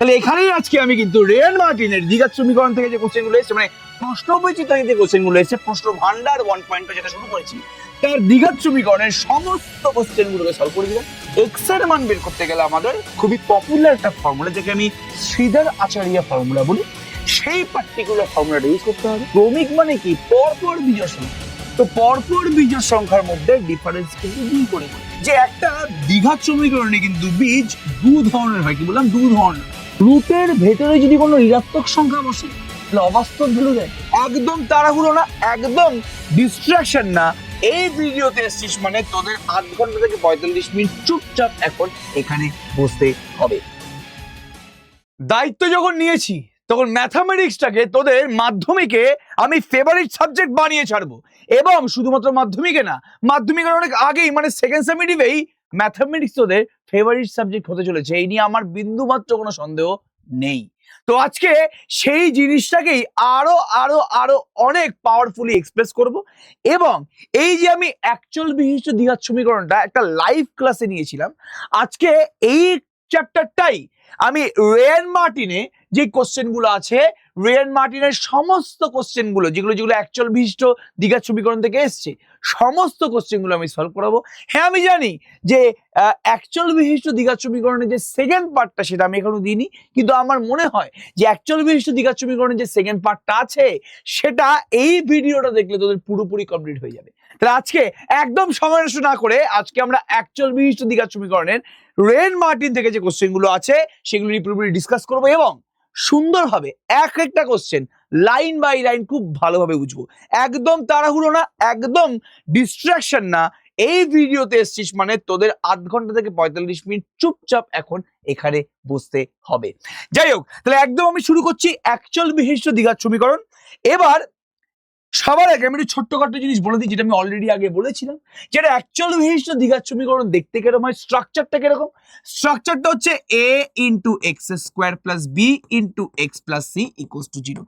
তাহলে এখানেই আজকে আমি কিন্তু রিয়ান মার্টিনের দ্বিঘাত সমীকরণ থেকে যে কোশ্চেনগুলো এসেছে, মানে প্রশ্ন বৈচিত্র্য থেকে যে কোশ্চেনগুলো এসেছে, প্রশ্ন ভান্ডার 1.0 যেটা শুরু করেছি, তার দ্বিঘাত সমীকরণের সমস্ত কোশ্চেনগুলোকে সলভ করে দিলাম। এক্স এর মান বের করতে গেলে আমাদের খুবই পপুলার একটা ফর্মুলা, যেটা আমি শ্রীধর আচার্য ফর্মুলা বলি, সেই পার্টিকুলার ফর্মুলাটা ইউজ করতে হবে। ক্রমিক মানে কি? পরপর বিজোড় সংখ্যা। তো পরপর বিজোড় সংখ্যার মধ্যে ডিফারেন্স কিন্তু দুই করে, যে একটা দ্বিঘাত সমীকরণে কিন্তু বীজ দু ধরনের হয়। কি বললাম? দু ধরনের। রুটের ভেতরে যদি কোনো ঋণাত্মক সংখ্যা বসে তাহলে অবাস্তব ভ্যালু দেয়। একদম তাড়াহুড়ো না, একদম ডিস্ট্রাকশন না। এই ভিডিওতে এসেছিস মানে তোদের 8 ঘন্টা থেকে 45 মিনিট চুপচাপ এখন এখানে বসতে হবে। দায়িত্ব যখন নিয়েছি তখন ম্যাথামেটিক্সটাকে তোদের মাধ্যমিকে আমি ফেভারিট সাবজেক্ট বানিয়ে ছাড়বো। এবং শুধুমাত্র মাধ্যমিকে না, মাধ্যমিকের অনেক আগেই, মানে সেকেন্ড সেমিটিভেই ম্যাথামেটিক্স তোদের ফেভারিট সাবজেক্ট হতে চলেছে। এই নিয়ে আমার বিন্দুমাত্র কোনো সন্দেহ নেই। তো আজকে সেই জিনিসটাকেই আরো আরো আরো অনেক পাওয়ারফুলি এক্সপ্রেস করব। এবং এই যে আমি অ্যাকচুয়াল বিশিষ্ট দ্বিঘাত সমীকরণটা একটা লাইভ ক্লাসে নিয়েছিলাম, আজকে এই চ্যাপ্টারটাই আমি রিয়ান মার্টিনে যে কোশ্চেনগুলো আছে, রিয়ান মার্টিনের সমস্ত কোশ্চেনগুলো যেগুলো অ্যাকচুয়াল বিশিষ্ট দ্বিঘাত সমীকরণ থেকে এসছে, সমস্ত কোশ্চেনগুলো আমি সলভ করাবো। হ্যাঁ, আমি জানি যে অ্যাকচুয়াল বিশিষ্ট দ্বিঘাত সমীকরণের যে সেকেন্ড পার্টটা সেটা আমি এখনো দিইনি, কিন্তু আমার মনে হয় যে অ্যাকচুয়াল বিশিষ্ট দ্বিঘাত সমীকরণের যে সেকেন্ড পার্টটা আছে সেটা এই ভিডিওটা দেখলে তোদের পুরোপুরি কমপ্লিট হয়ে যাবে। তাহলে আজকে একদম সময় নষ্ট না করে আজকে আমরা অ্যাকচুয়াল বিশিষ্ট দ্বিঘাত সমীকরণের রিয়ান মার্টিন থেকে যে কোশ্চেনগুলো আছে সেগুলো নিয়ে পুরোপুরি ডিসকাস করবো এবং সুন্দরভাবে এক একটা কোশ্চেন লাইন বাই লাইন খুব ভালোভাবে বুঝবো। একদম তাড়াহুড়ো না, একদম ডিস্ট্রাকশন না। এই ভিডিওতে এসছিস মানে তোদের 8 ঘন্টা থেকে 45 মিনিট চুপচাপ এখন এখানে বসতে হবে। যাই হোক, তাহলে একদম আমি শুরু করছি অ্যাকচুয়াল বিশিষ্ট দ্বিঘাত সমীকরণ। এবার সবার আগে আমি একটু ছোট্টখাট্ট জিনিস বলে দিই, যেটা আমি অলরেডি আগে বলেছিলাম, যেটা অ্যাকচুয়াল বিশিষ্ট দ্বিঘাত সমীকরণ দেখতে কিরকম হয়, স্ট্রাকচারটা কিরকম। স্ট্রাকচারটা হচ্ছে a into x square plus b into x plus c equals to 0।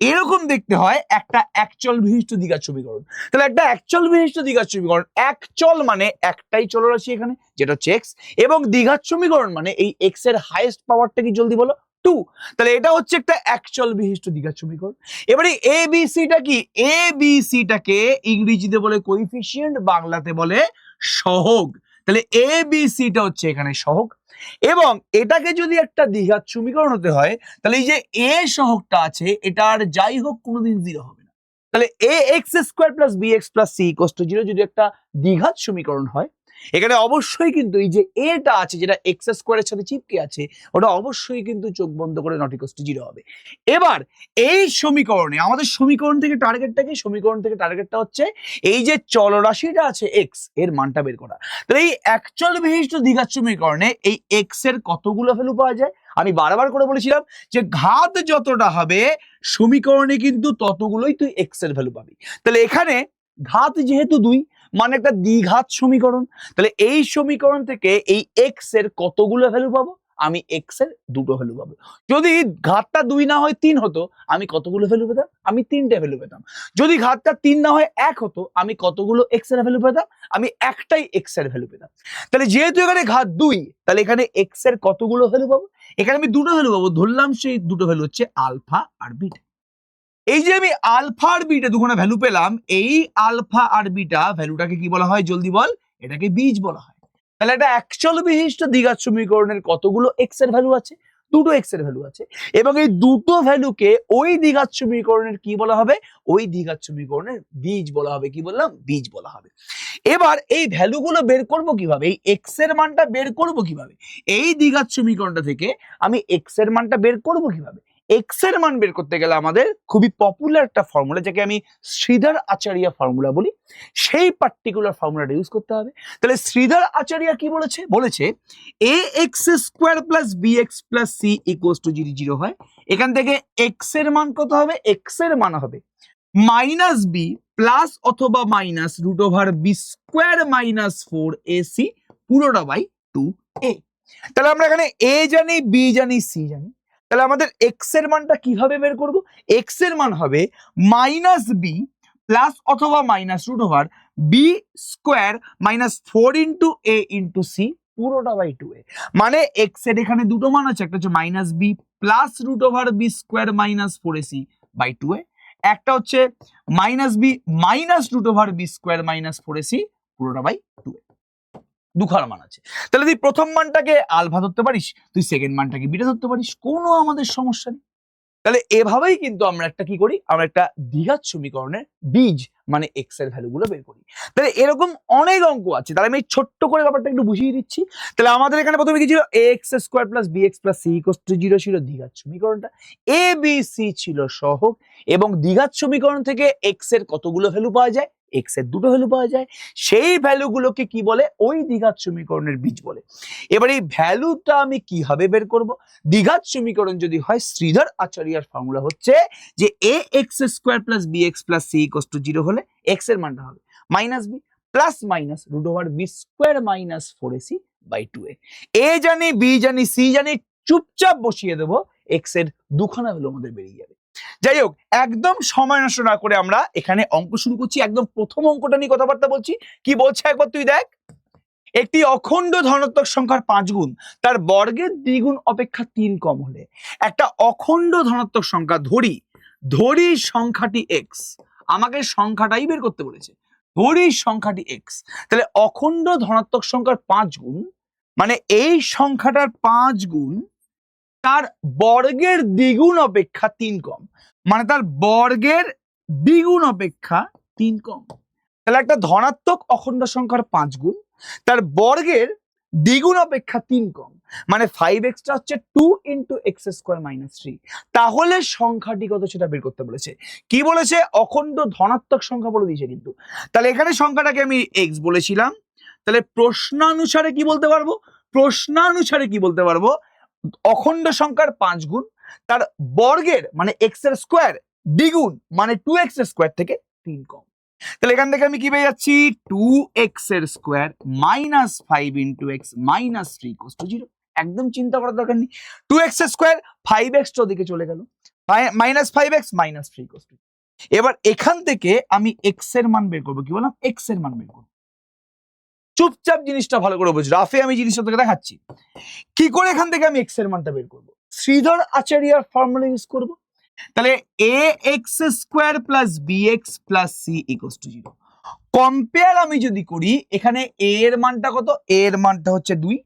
এরকম দেখতে হয় একটা অ্যাকচুয়াল বিশিষ্ট দ্বিঘাত সমীকরণ। তাহলে একটা অ্যাকচুয়াল বিশিষ্ট দ্বিঘাত সমীকরণ, অ্যাকচুয়াল মানে একটাই চলরাশি এখানে যেটা হচ্ছে এক্স, এবং দ্বিঘাত সমীকরণ মানে এই এক্স এর হাইয়েস্ট পাওয়ারটা কি জলদি বলো? 2। তাহলে এটা হচ্ছে একটা অ্যাকচুয়াল বিশিষ্ট দ্বিঘাত সমীকরণ। এবারে এ বি সিটা কি? এ বি সিটাকে ইংরেজিতে বলে কোএফিসিয়েন্ট, বাংলাতে বলে সহগ। তাহলে এ বি সিটা হচ্ছে এখানে সহগ। এবং এটাকে যদি একটা দ্বিঘাত সমীকরণ হতে হয় তাহলে এই যে এ সহগটা আছে এটা আর যাই হোক কোনোদিন 0 হবে না। তাহলে a x square plus b x plus c equals to 0 যদি একটা দ্বিঘাত সমীকরণ হয়, এখানে অবশ্যই কিন্তু এই যে এটা আছে যেটা এক্স স্কোয়ারের সাথে চিপকে আছে, ওটা অবশ্যই কিন্তু চোখ বন্ধ করে নট ইকুয়ালস টু 0 হবে। এবার এই সমীকরণে আমাদের সমীকরণ থেকে টার্গেটটা কি? সমীকরণ থেকে টার্গেটটা হচ্ছে এই যে চলরাশিটা আছে এক্স, এর মানটা বের করা। তাহলে এই অ্যাকচুয়াল বিশিষ্ট দ্বিঘাত সমীকরণে এই এক্স এর কতগুলো ভ্যালু পাওয়া যায়? আমি বারবার করে বলেছিলাম যে ঘাত যতটা হবে সমীকরণে কিন্তু ততগুলোই তুই এক্স এর ভ্যালু পাবি। তাহলে এখানে ঘাত যেহেতু 2, মানে একটা দ্বিঘাত সমীকরণ, তাহলে এই সমীকরণ থেকে এই এক্স এর কতগুলো ভ্যালু পাবো? আমি এক্স এর দুটো ভ্যালু পাবো। যদি ঘাতটা 2 না হয় 3 হতো, আমি কতগুলো ভ্যালু পেতাম? আমি 3টে ভ্যালু পেতাম। যদি ঘাতটা 3 না হয় 1 হতো, আমি কতগুলো এক্স এর ভ্যালু পেতাম? আমি একটাই এক্স এর ভ্যালু পেতাম। তাহলে যেহেতু এখানে ঘাত 2, তাহলে এখানে এক্স এর কতগুলো ভ্যালু পাবো? এখানে আমি দুটো ভ্যালু পাবো। ধরলাম সেই দুটো ভ্যালু হচ্ছে আলফা আর বিটা। এই যে আমি আলফা আর বিটা দুখানা ভ্যালু পেলাম, এই আলফা আর বিটা ভ্যালুটাকে কি বলা হয় জলদি বল? এটাকে বীজ বলা হয়। তাহলে একটা অ্যাকচুয়াল বিশিষ্ট দ্বিঘাত সমীকরণের কতগুলো এক্স এর ভ্যালু আছে? দুটো এক্স এর ভ্যালু আছে। এবং এই দুটো ভ্যালুকে ওই দ্বিঘাত সমীকরণের কি বলা হবে? ওই দ্বিঘাত সমীকরণের বীজ বলা হবে। কি বললাম? বীজ বলা হবে। এবার এই ভ্যালুগুলো বের করব কিভাবে? এই এক্স এর মানটা বের করব কিভাবে? এই দ্বিঘাত সমীকরণটা থেকে আমি এক্স এর মানটা বের করব কিভাবে? এক্স এর মান বের করতে গেলে আমাদের খুবই পপুলার একটা ফর্মুলা, যাকে আমি শ্রীধর আচার্য ফর্মুলা বলি, সেই পার্টিকুলার ফর্মুলাটা ইউজ করতে হবে। তাহলে শ্রীধর আচার্য কি বলেছে? বলেছে a x square plus b x plus c equals to 0 হয়। এখান থেকে এক্স এর মান কত হবে? এক্স এর মান হবে মাইনাস বি প্লাস অথবা minus root over b square minus 4ac পুরোটা বাই 2a। তাহলে আমরা এখানে এ জানি, বি জানি, সি জানি। তাহলে আমাদের এক্স এর মানটা কিভাবে বের করব? এক্স এর মান হবে মাইনাস বি প্লাস অথবা minus root over b square minus 4 into a into c পুরোটা বাই 2a, মানে এক্স এর এখানে দুটো মান আছে, একটা হচ্ছে minus b plus root over b square minus 4ac by 2a, একটা হচ্ছে minus b minus root over b square minus 4ac পুরোটা বাই 2a, দুখানা মান আছে। তাহলে তুই প্রথম মানটাকে আলফা ধরতে পারিস, তুই সেকেন্ড মানটাকে বিটা ধরতে পারিস, কোনো আমাদের সমস্যা নেই। তাহলে এভাবেই কিন্তু আমরা একটা কি করি, আমরা একটা দ্বিঘাত সমীকরণের বীজ মানে এক্স এর ভ্যালু গুলো বের করি। তাহলে এরকম অনেক অঙ্ক আছে, তাহলে আমি ছোট্ট করে ব্যাপারটা একটু বুঝিয়ে দিচ্ছি। তাহলে আমাদের এখানে প্রথমে কি ছিল, x square plus b x plus c equal to 0 ছিল দ্বিঘাত সমীকরণটা, এ বি সি ছিল সহগ, এবং দ্বিঘাত সমীকরণ থেকে এক্স এর কতগুলো ভ্যালু পাওয়া যায়, এক্স এর দুটো ভ্যালু পাওয়া যায়, সেই ভ্যালুগুলোকে কি বলে, ওই দ্বিঘাত সমীকরণের বীজ বলে। এবার এই ভ্যালুটা আমি কিভাবে বের করব, দ্বিঘাত সমীকরণ যদি হয় শ্রীধর আচার্যর ফর্মুলা হচ্ছে যে a x square plus b x plus c equal to 0 হলে এক্স এর মানটা হবে minus b plus minus root over b square minus 4ac by 2a। A জানি বি জানি সি জানি, চুপচাপ বসিয়ে দেবো, এক্স এর দুখানা হলো আমাদের বেরিয়ে যাবে। যাই হোক, একদম সময় নষ্ট না করে আমরা এখানে অঙ্ক শুরু করছি। একদম প্রথম অঙ্কটা নিয়ে কথাবার্তা বলছি। কি বলছে একবার তুই দেখ, একটি অখণ্ড ধনাত্মক সংখ্যার 5 গুণ তার বর্গের দ্বিগুণ অপেক্ষা 3 কম হলে একটা অখণ্ড ধনাত্মক সংখ্যা ধরি সংখ্যাটি এক্স, আমাকে সংখ্যাটাই বের করতে বলেছে, ধরি সংখ্যাটি এক্স। তাহলে অখণ্ড ধনাত্মক সংখ্যার 5 গুণ মানে এই সংখ্যাটার 5 গুণ তার বর্গের দ্বিগুণ অপেক্ষা 3 কম, মানে তার বর্গের দ্বিগুণ অপেক্ষা 3 কম। তাহলে একটা ধনাত্মক অখণ্ড সংখ্যার 5 গুণ তার বর্গের দ্বিগুণ অপেক্ষা 3 কম, মানে 5x টা হচ্ছে 2 ইন্টু এক্স স্কোয়ার মাইনাস 3। তাহলে সংখ্যাটি কত সেটা বের করতে বলেছে। কি বলেছে, অখণ্ড ধনাত্মক সংখ্যা বলে দিয়েছে কিন্তু। তাহলে এখানে সংখ্যাটাকে আমি এক্স বলেছিলাম, তাহলে প্রশ্নানুসারে কি বলতে পারবো, অখণ্ড সংখ্যার 5 গুণ তার বর্গের মানে এক্স এর স্কোয়ার দ্বিগুণ মানে 2x স্কোয়ার থেকে 3 কম। তাহলে এখান থেকে আমি কি পেয়ে যাচ্ছি, 2x এর square minus 5 into x minus 3 equal to 0। একদম চিন্তা করার দরকার নেই, 2x স্কোয়ার 5x ওদিকে চলে গেল, minus 5x minus 3 equal to. এবার এখান থেকে আমি x এর মান বের করবো। কি বললাম, x এর মান বের করবো। চুপচাপ জিনিসটা ভালো করে বুঝ, রাফে আমি জিনিসটা তোকে দেখাচ্ছি কি করে এখান থেকে আমি x এর মানটা বের করবো। শ্রীধর আচার্যর ফর্মুলা ইউজ করবো। তাহলে a x square plus b x plus c equal to 0। Compare আমি যদি করি, এখানে এ এর মানটা কত, এ এর মানটা হচ্ছে 2,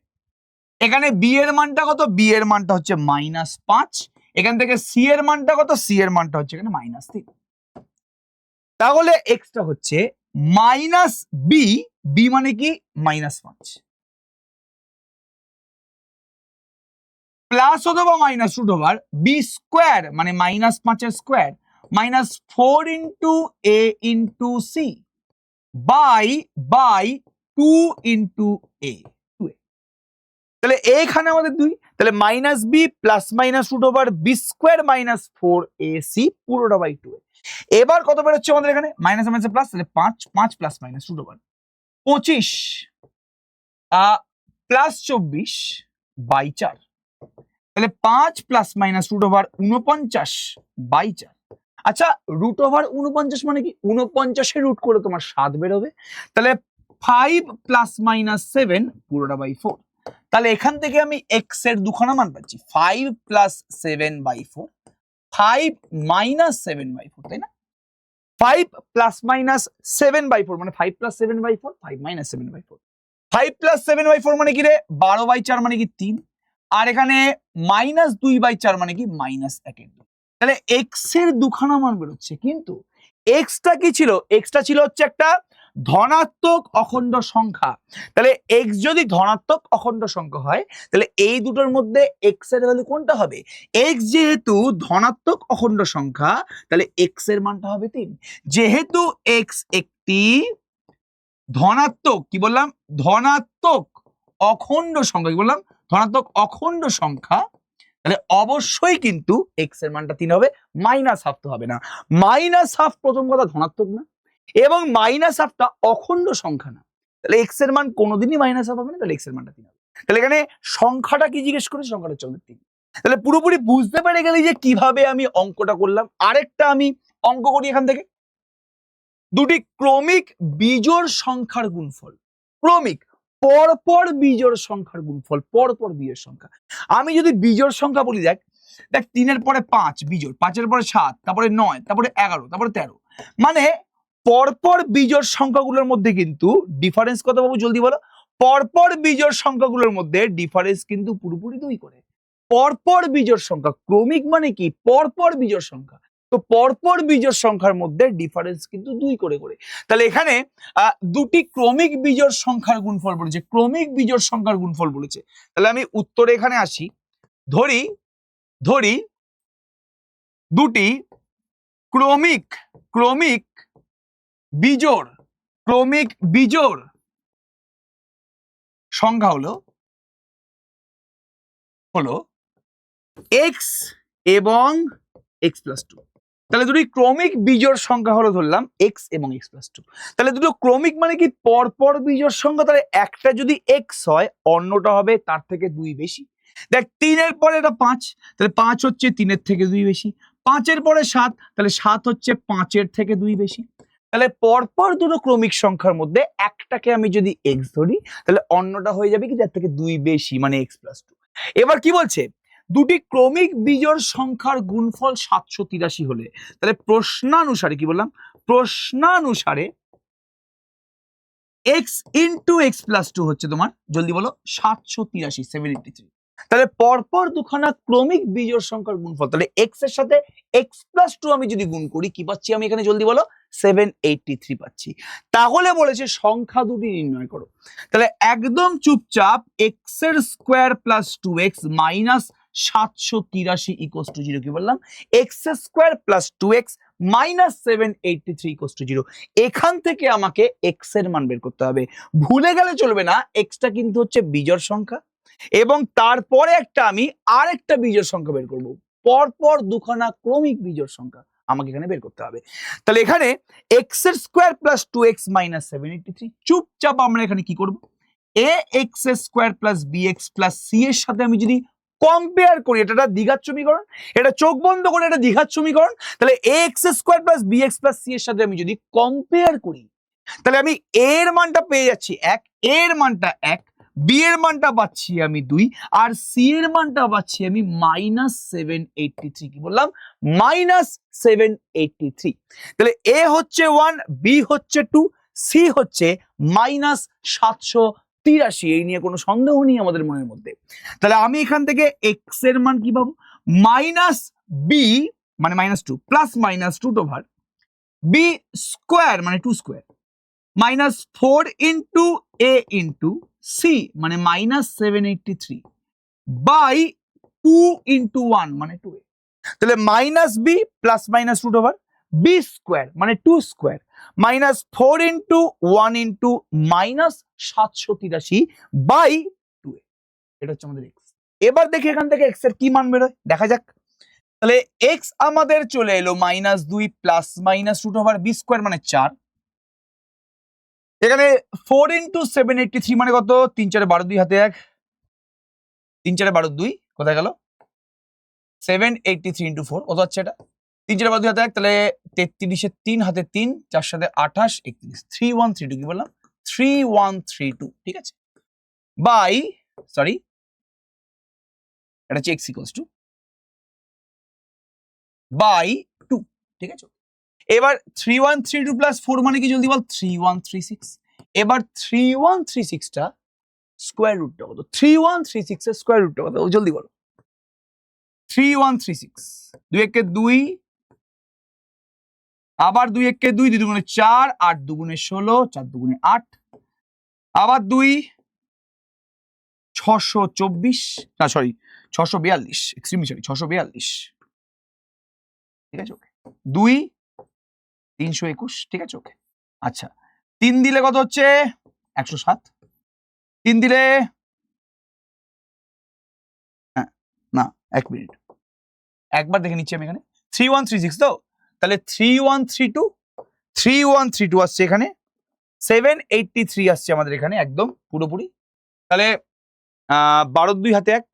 এখানে বি এর মানটা কত, বি এর মানটা হচ্ছে মাইনাস 5, এখান থেকে সি এর মানটা কত, সি এর মানটা হচ্ছে এখানে মাইনাস 3। তাহলে এক্সটা হচ্ছে মাইনাস বি, বি মানে কি মাইনাস 5, প্লাস অথবা minus root over b square মানে মাইনাস 5 এর square minus 4 into a into c by 2 into a. তাহলে এখানে আমাদের 2, তাহলে minus b plus minus root over b square minus 4ac পুরোটা বাই 2a। এবার কত বেরোচ্ছে আমাদের এখানে, মাইনাস মাইনাস প্লাস, তাহলে 5 plus minus root over 25 plus 24 by 4। তাহলে 5 plus minus root over 49 by 4। আচ্ছা, রুট ওভার 49 মানে কি, 49 এর রুট করে তোমার 7 বেরোবে। তাহলে 5 প্লাস মাইনাস 7 পুরোটা বাই 4। তাহলে এখান থেকে আমি এক্স এর দুখানা মান পাচ্ছি, 5 প্লাস 7 বাই 4, 5 মাইনাস 7 বাই 4, তাই না? 5 প্লাস মাইনাস 7 বাই 4 মানে 5 plus 7 by 4, 5 minus 7 by 4। 5 plus 7 by 4 মানে কি রে, 12 বাই 4 মানে কি 3, আর এখানে মাইনাস 2 বাই 4 মানে কি মাইনাস 1। তাহলে এক্স এর দুখানা মান বেরোচ্ছে, কিন্তু এক্সটা কি ছিল, এক্সটা ছিল হচ্ছে একটা ধনাত্মক অখণ্ড সংখ্যা। তাহলে এক্স যদি ধনাত্মক অখণ্ড সংখ্যা হয়, তাহলে এই দুটোর মধ্যে এক্স এর ভ্যালু কোনটা হবে, এক্স যেহেতু ধনাত্মক অখণ্ড সংখ্যা তাহলে এক্স এর মানটা হবে 3। যেহেতু এক্স একটি ধনাত্মক, কি বললাম, ধনাত্মক অখণ্ড সংখ্যা, কি বললাম, ধনাত্মক অখণ্ড সংখ্যা, তাহলে অবশ্যই কিন্তু এক্স এর মানটা 3 হবে, মাইনাস হাফ তো হবে না। মাইনাস হাফ প্রথম কথা ধনাত্মক না, এবং মাইনাস হাফটা অখণ্ড সংখ্যা না, তাহলে এক্স এর মান কোনোদিনই মাইনাস হাফ হবে না, তাহলে এক্স এর মানটা 3 হবে। তাহলে এখানে সংখ্যাটা কি জিজ্ঞেস করে, সংখ্যাটা হচ্ছে 3। তাহলে পুরোপুরি বুঝতে পেরে গেলে যে কিভাবে আমি অঙ্কটা করলাম। আরেকটা আমি অঙ্ক করি এখান থেকে, দুটি ক্রমিক বিজোড় সংখ্যার গুণফল। ক্রমিক পরপর বিজোড় সংখ্যার গুণফল, পরপর বিজোড় সংখ্যা। আমি যদি বিজোড় সংখ্যা বলি, দেখ 3-এর পরে 5 বিজোড়, 5-এর পরে 7, তারপরে 9, তারপরে 11, তারপরে 13, মানে পরপর বিজোড় সংখ্যাগুলোর মধ্যে কিন্তু ডিফারেন্স কত পাবো জলদি বলো? পরপর বিজোড় সংখ্যাগুলোর মধ্যে ডিফারেন্স কিন্তু পুরোপুরি 2 করে। পরপর বিজোড় সংখ্যা, ক্রমিক মানে কি? পরপর বিজোড় সংখ্যা। তো পরপর বিজোড় সংখ্যার মধ্যে ডিফারেন্স কিন্তু 2 করে করে। তাহলে এখানে দুটি ক্রমিক বিজোড় সংখ্যার গুণফল বলেছে, ক্রমিক বিজোড় সংখ্যার গুণফল বলেছে। তাহলে আমি উত্তরে এখানে আসি, ধরি দুটি ক্রমিক বিজোড় সংখ্যা হলো x এবং x প্লাস 2। তাহলে দুটি ক্রমিক বিজোড় সংখ্যা হলো, ধরলাম x এবং x প্লাস 2। তাহলে দুটো ক্রমিক মানে কি? পরপর বিজোড় সংখ্যা। তাহলে একটা যদি x হয়, অন্যটা হবে তার থেকে 2 বেশি। দেখ 3-এর পরে এটা 5, তাহলে 5 হচ্ছে 3-এর থেকে 2 বেশি। 5-এর পরে 7, তাহলে 7 হচ্ছে 5-এর থেকে 2 বেশি। তাহলে পরপর দুটো ক্রমিক সংখ্যার মধ্যে একটাকে আমি যদি x ধরি, তাহলে অন্যটা হয়ে যাবে কি তার থেকে 2 বেশি, মানে x প্লাস 2। এবার কি বলছে? দুটি ক্রমিক বিজোড় সংখ্যার গুণফল 783 হলে, তাহলে প্রশ্নানুসারে কি বললাম? প্রশ্নানুসারে x ইন্টু x প্লাস 2 হচ্ছে তোমার, জলদি বলো, 783, 783। তাহলে পরপর দুখানা ক্রমিক বিজোড় সংখ্যার গুণফল, তাহলে x এর সাথে x প্লাস 2 আমি যদি গুণ করি, কি পাচ্ছি আমি এখানে? জলদি বলো, 783 পাচ্ছি। তাহলে বলেছে সংখ্যা দুটি নির্ণয় করো। তাহলে একদম চুপচাপ x এর square plus 2x minus 783 equals to 0, কি বললাম? x square plus 2x minus 783 equals to 0। এখান থেকে আমাকে x এর মান বের করতে হবে। ভুলে গেলে চলবে না, x টা কিন্তু হচ্ছে বিজোড় সংখ্যা, এবং তারপরে আমি আরেকটা বিজোড় সংখ্যা বের করব। পরপর দুখানা ক্রমিক বিজোড় সংখ্যা আমাকে এখানে বের করতে হবে। তাহলে এখানে x এর স্কোয়ার প্লাস 2x মাইনাস 783, চুপচাপ আমরা এখানে কি করব? ax square plus bx plus c এর সাথে আমি যদি কম্পেয়ার করি, এটা দ্বিঘাত সমীকরণ, এটা চোখ বন্ধ করে এটা দ্বিঘাত সমীকরণ। তাহলে ax square plus bx plus c এর সাথে আমি যদি কম্পেয়ার করি, তাহলে আমি a এর মানটা পেয়ে যাচ্ছি 1, a এর মানটা 1, b এর মানটা পাচ্ছি আমি 2, আর c এর মানটা পাচ্ছি আমি মাইনাস 783। কি বললাম? মাইনাস 783। তাহলে a হচ্ছে 1, b হচ্ছে 2, c হচ্ছে মাইনাস 783। এই নিয়ে কোনো সন্দেহ নেই আমাদের মনের মধ্যে। তাহলে আমি এখান থেকে x এর মান কি পাবো? মাইনাস b মানে minus 2 plus minus 2 over b square মানে 2 square minus 4 into a into c মানে মাইনাস 783 বাই 2 ইন্টু 1 মানে 2a। তাহলে minus b plus minus root over b square মানে 2 square minus 4 into 1 into minus 783 by 2a। এটা হচ্ছে আমাদের x। এবার দেখি এখান থেকে x এর কি মান বেরোয়, দেখা যাক। তাহলে x আমাদের চলে এলো minus 2 plus minus root over b square মানে 4। এখানে 4 ইন্টু 783 মানে কত? 3 4 12, 2 হাতে 1, 3 4 12 2 কোথায় গেল? 783 ইন্টু 4 কত হচ্ছে এটা? 3 4 12 2 হাতে 1, তাহলে 33 এর 3 হাতে 3, 4 সাথে 28, 31, 3132। কি বললাম? 3132, ঠিক আছে, বাই সরি এটা হচ্ছে x ইকুয়ালস টু বাই 2, ঠিক আছে। এবার 3132 প্লাস 4 মানে কি? জলদি বল। 3136। এবার 3136টা স্কোয়ার রুটটা কত? 3136 এর স্কোয়ার রুটটা কত? জলদি বলো। 3136, 2 একে 2, আবার 2 একে 2, 2 দুগুণে 4, 8 দুগুণে 16, 4 দুগুণে 8, আবার 2, 624, না সরি 642, এক্সট্রিমলি সরি 642, ঠিক আছে, ওকে। 2 321, ঠিক আছে, ওকে। আচ্ছা 3 দিলে কত হচ্ছে? 107। 3 দিলে না 1 মিনিট, একবার দেখে নিচ্ছি আমি এখানে। 3136 তো, তাহলে 3132 আসছে এখানে, 783 আসছে আমাদের এখানে একদম পুরোপুরি। তাহলে 12 2 হাতে 1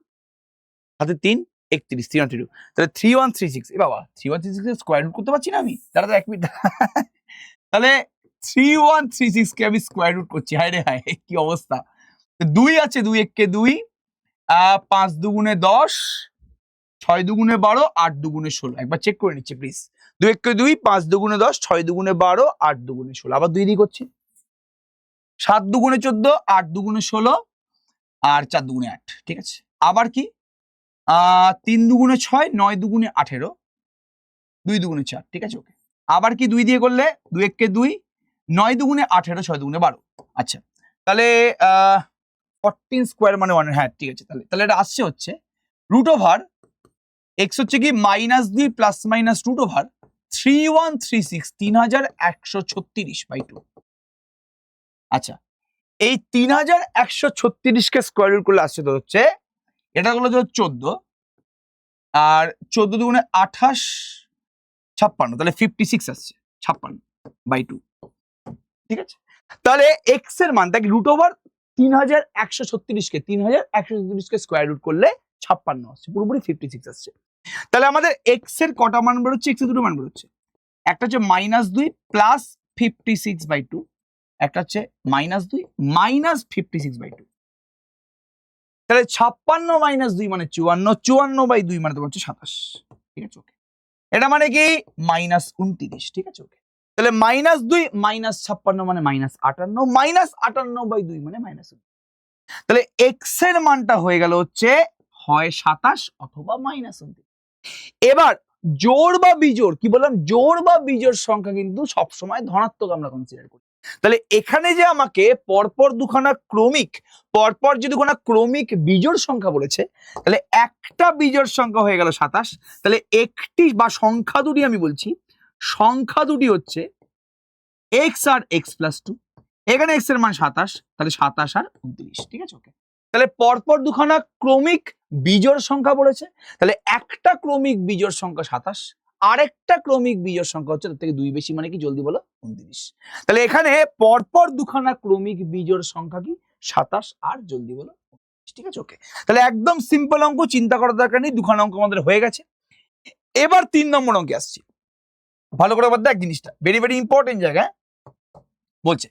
হাতে 3, 31, 312, তাহলে 3136। এ বাবা 3136 এর স্কোয়ার রুট করতে পারছি না আমি, দাঁড়া 1 মিনিট। তাহলে 3136 কে আমি স্কোয়ার রুট করছি, হায় রে হায় কি অবস্থা। 2 আছে, 2 একে 2, 5 দুগুণে 10, 6 দুগুণে 12, 8 দুগুণে 16। একবার চেক করে নিচ্ছি প্লিজ। 2 একে 2, 5 দুগুণে 10, 6 দুগুণে 12, 8 দুগুণে 16। আবার 2 দিয়ে করছি। 7 দুগুণে 14, 8 দুগুণে 16, আর 4 দুগুণে 8। ঠিক আছে, আবার কি 3 দুগুণে 6, 9 দুগুণে 18, 2 দুগুণে 4। ঠিক আছে, ওকে। আবার কি 2 দিয়ে করলে 2 একে 2, 9 দুগুণে 18, 6 দুগুণে 12। আচ্ছা, তাহলে 14 স্কোয়ার মানে 1। হ্যাঁ ঠিক আছে, তাহলে এটা আসছে হচ্ছে রুট ওভার এক্স হচ্ছে কি -2 প্লাস মাইনাস রুট ওভার 3136, 3136/2। আচ্ছা, এই 3136কে স্কোয়ার রুট করলে আসছে তো হচ্ছে, এটা হলো যে 14, আর 14 দুগুণে 28, 56, তাহলে 56 আসছে 56/2। ঠিক আছে, তাহলে এক্স এর মান তাকে রুট ওভার 3136কে স্কোয়ার রুট করলে 56 আসছে, পুরোপুরি 56 আসছে। তাহলে আমাদের এক্স এর কটা মান বেরোচ্ছে? এক্স এর দুটো মান বেরোচ্ছে, একটা হচ্ছে -2 প্লাস 56/2, একটা হচ্ছে -2 মাইনাস 56/2। তাহলে 56 - 2 মানে 54, 54/2 মানে তোমার হচ্ছে 27। ঠিক আছে, ওকে। এটা মানে কি -29। ঠিক আছে, ওকে। তাহলে -2 মাইনাস 56 মানে -58, -58/2 মানে -29। তাহলে এক্স এর মানটা হয়ে গেল হচ্ছে হয় 27 অথবা -29। এবার জোড় বা বিজোড়, কি বললাম, জোড় বা বিজোড় সংখ্যা কিন্তু সবসময় ধনাত্মক আমরা কনসিডার করি। তাহলে এখানে যে আমাকে পরপর দুখানা ক্রমিক বিজোড় সংখ্যা বলেছে, তাহলে একটা বিজোড় সংখ্যা হয়ে গেল 27। তাহলে একটি বা সংখ্যা দুটি, আমি বলছি সংখ্যা দুটি হচ্ছে এক্স আর x+2। এখানে এক্স এর মান 27, তাহলে 27 আর 29। ঠিক আছে, ওকে। তাহলে পরপর দুখানা ক্রমিক বিজোড় সংখ্যা বলেছে, তাহলে একটা ক্রমিক বিজোড় সংখ্যা 27, আরেকটা ক্রমিক বিজোড় সংখ্যা হচ্ছে তার থেকে 2 বেশি, মানে কি জলদি বলো 29। তাহলে এখানে পরপর দুখানা ক্রমিক বিজোড় সংখ্যা কি 27 আর জলদি বলো 29। ঠিক আছে, ওকে। তাহলে একদম সিম্পল অঙ্ক, চিন্তা করার দরকার নেই, দুখানা অঙ্ক আমাদের হয়ে গেছে। এবার 3 নম্বর অঙ্কে আসছি। ভালো করে আবার দেখ জিনিসটা, ভেরি ভেরি ইম্পর্টেন্ট জায়গা। বলছে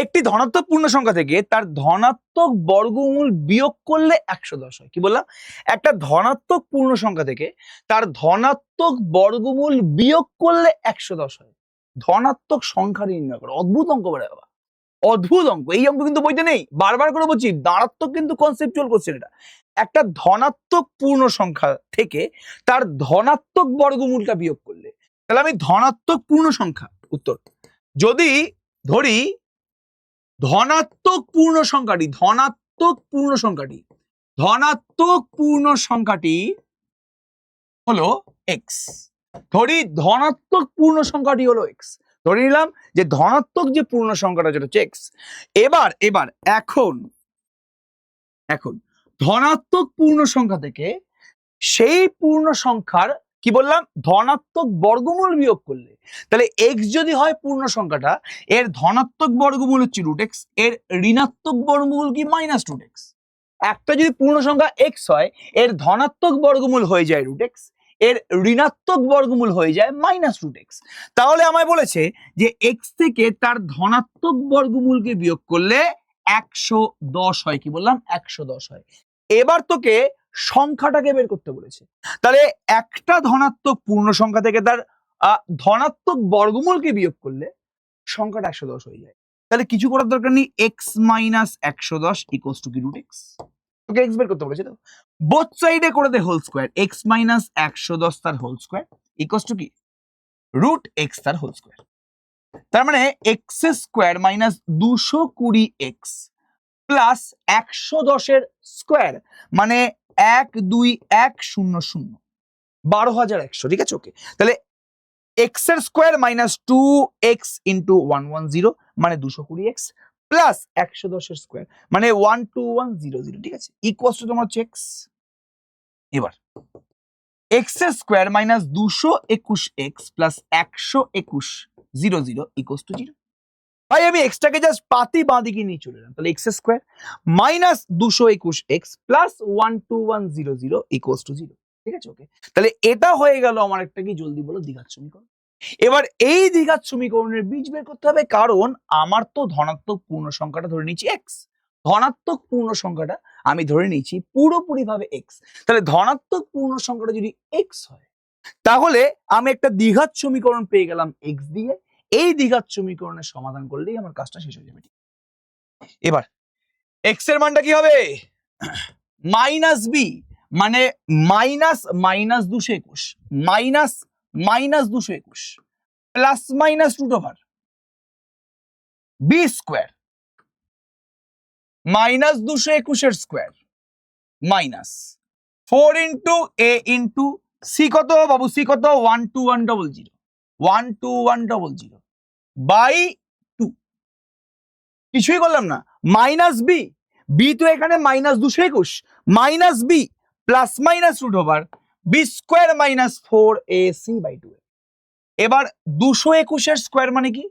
একটি ধনাত্মক পূর্ণ সংখ্যা থেকে তার ধনাত্মক বর্গমূল বিয়োগ করলে 110 হয়। কি বললাম? একটা ধনাত্মক পূর্ণ সংখ্যা থেকে তার ধনাত্মক বর্গমূল বিয়োগ করলে 110 হয়। ধনাত্মক সংখ্যা নির্ণয় করো। অদ্ভুত অঙ্ক বলে বাবা, অদ্ভুত অঙ্ক। এই অঙ্ক কিন্তু বইতে নেই, বারবার করে বলছি, দাঁড়াত্মক কিন্তু কনসেপচুয়াল কোশ্চেন। এটা একটা ধনাত্মক পূর্ণ সংখ্যা থেকে তার ধনাত্মক বর্গমূলটা বিয়োগ করলে, তাহলে আমি ধনাত্মক পূর্ণ সংখ্যা, উত্তর যদি ধরি ধনাত্মক পূর্ণ সংখ্যাটি হলো এক্স। ধরি ধনাত্মক পূর্ণ সংখ্যাটি হলো এক্স, ধরে নিলাম যে ধনাত্মক যে পূর্ণ সংখ্যাটা যেটা হচ্ছে এক্স। এখন ধনাত্মক পূর্ণ সংখ্যা থেকে সেই পূর্ণ সংখ্যার, কি বললাম, ধনাত্মক বর্গমূল বিয়োগ করলে, তাহলে এক্স যদি হয় পূর্ণ সংখ্যাটা, এর ধনাত্মক বর্গমূল হচ্ছে √x, এর ঋণাত্মক বর্গমূল কি -√x। একটা যদি পূর্ণ সংখ্যা এক্স হয়, এর ধনাত্মক বর্গমূল হয়ে যায় √x, এর ঋণাত্মক বর্গমূল হয়ে যায় -√x। তাহলে আমায় বলেছে যে এক্স থেকে তার ধনাত্মক বর্গমূলকে বিয়োগ করলে 110 হয়। কি বললাম? 110 হয়। এবার তোকে সংখ্যাটাকে বের করতে বলেছে, তাহলে একটা ধনাত্মক পূর্ণ সংখ্যা থেকে তার ধনাত্মক বর্গমূলকে বিয়োগ করলে সংখ্যাটা 110 হয়ে যায়। তাহলে কিছু করার দরকার নেই, x - 110 ইকুয়ালস টু কি √x। তোকে x বের করতে বলেছে, তো বোথ সাইডে করে দে হোল স্কয়ার, x - 110 তার হোল স্কয়ার ইকুয়ালস টু কি √x তার হোল স্কয়ার। তার মানে x² - 220x প্লাস 110 এর স্কোয়ার মানে 12100, 12100। ঠিক আছে, ওকে। তাহলে x এর স্কোয়ার -2x ইন্টু 110 মানে 220x প্লাস 110 এর স্কোয়ার মানে 12100। ঠিক আছে, ইকুয়ালস টু তোমার হচ্ছে x। এবার x এর square -221x plus 12100 equals to 0। ভাই আমি এক্সটাকে জাস্ট পাতি বাঁ দিকে নিয়ে চলে এলাম, তাহলে x² - 221x plus 12100 equals to 0। ঠিক আছে, ওকে। তাহলে এটা হয়ে গেল আমার একটা, কি জলদি বলো, দ্বিঘাত সমীকরণ। এবার এই দ্বিঘাত সমীকরণের বীজ বের করতে হবে, কারণ আমার তো ধনাত্মক পূর্ণ সংখ্যাটা ধরে নিচ্ছি x, ধনাত্মক পূর্ণ সংখ্যাটা আমি ধরে নিয়েছি পুরোপুরি ভাবে এক্স। তাহলে ধনাত্মক পূর্ণ সংখ্যাটা যদি এক্স হয় তাহলে আমি একটা দ্বিঘাত সমীকরণ পেয়ে গেলাম এক্স দিয়ে। এই দ্বিঘাত সমীকরণের সমাধান করলেই আমার কাজটা শেষ হয়ে যাবে। এবার এক্স এর মানটা কি হবে? মাইনাস বি, মানে minus minus 221 minus minus 221 plus minus root over b square minus 221 এর square minus 4 into a into c কত বাবু? সি কত? 12100 12100 বাই 2। কিছুই করলাম না, মাইনাস বি, বি তো এখানে minus 221 minus b plus minus root over b square minus 4ac by 2। এবার 221 এর স্কোয়ার মানে কি?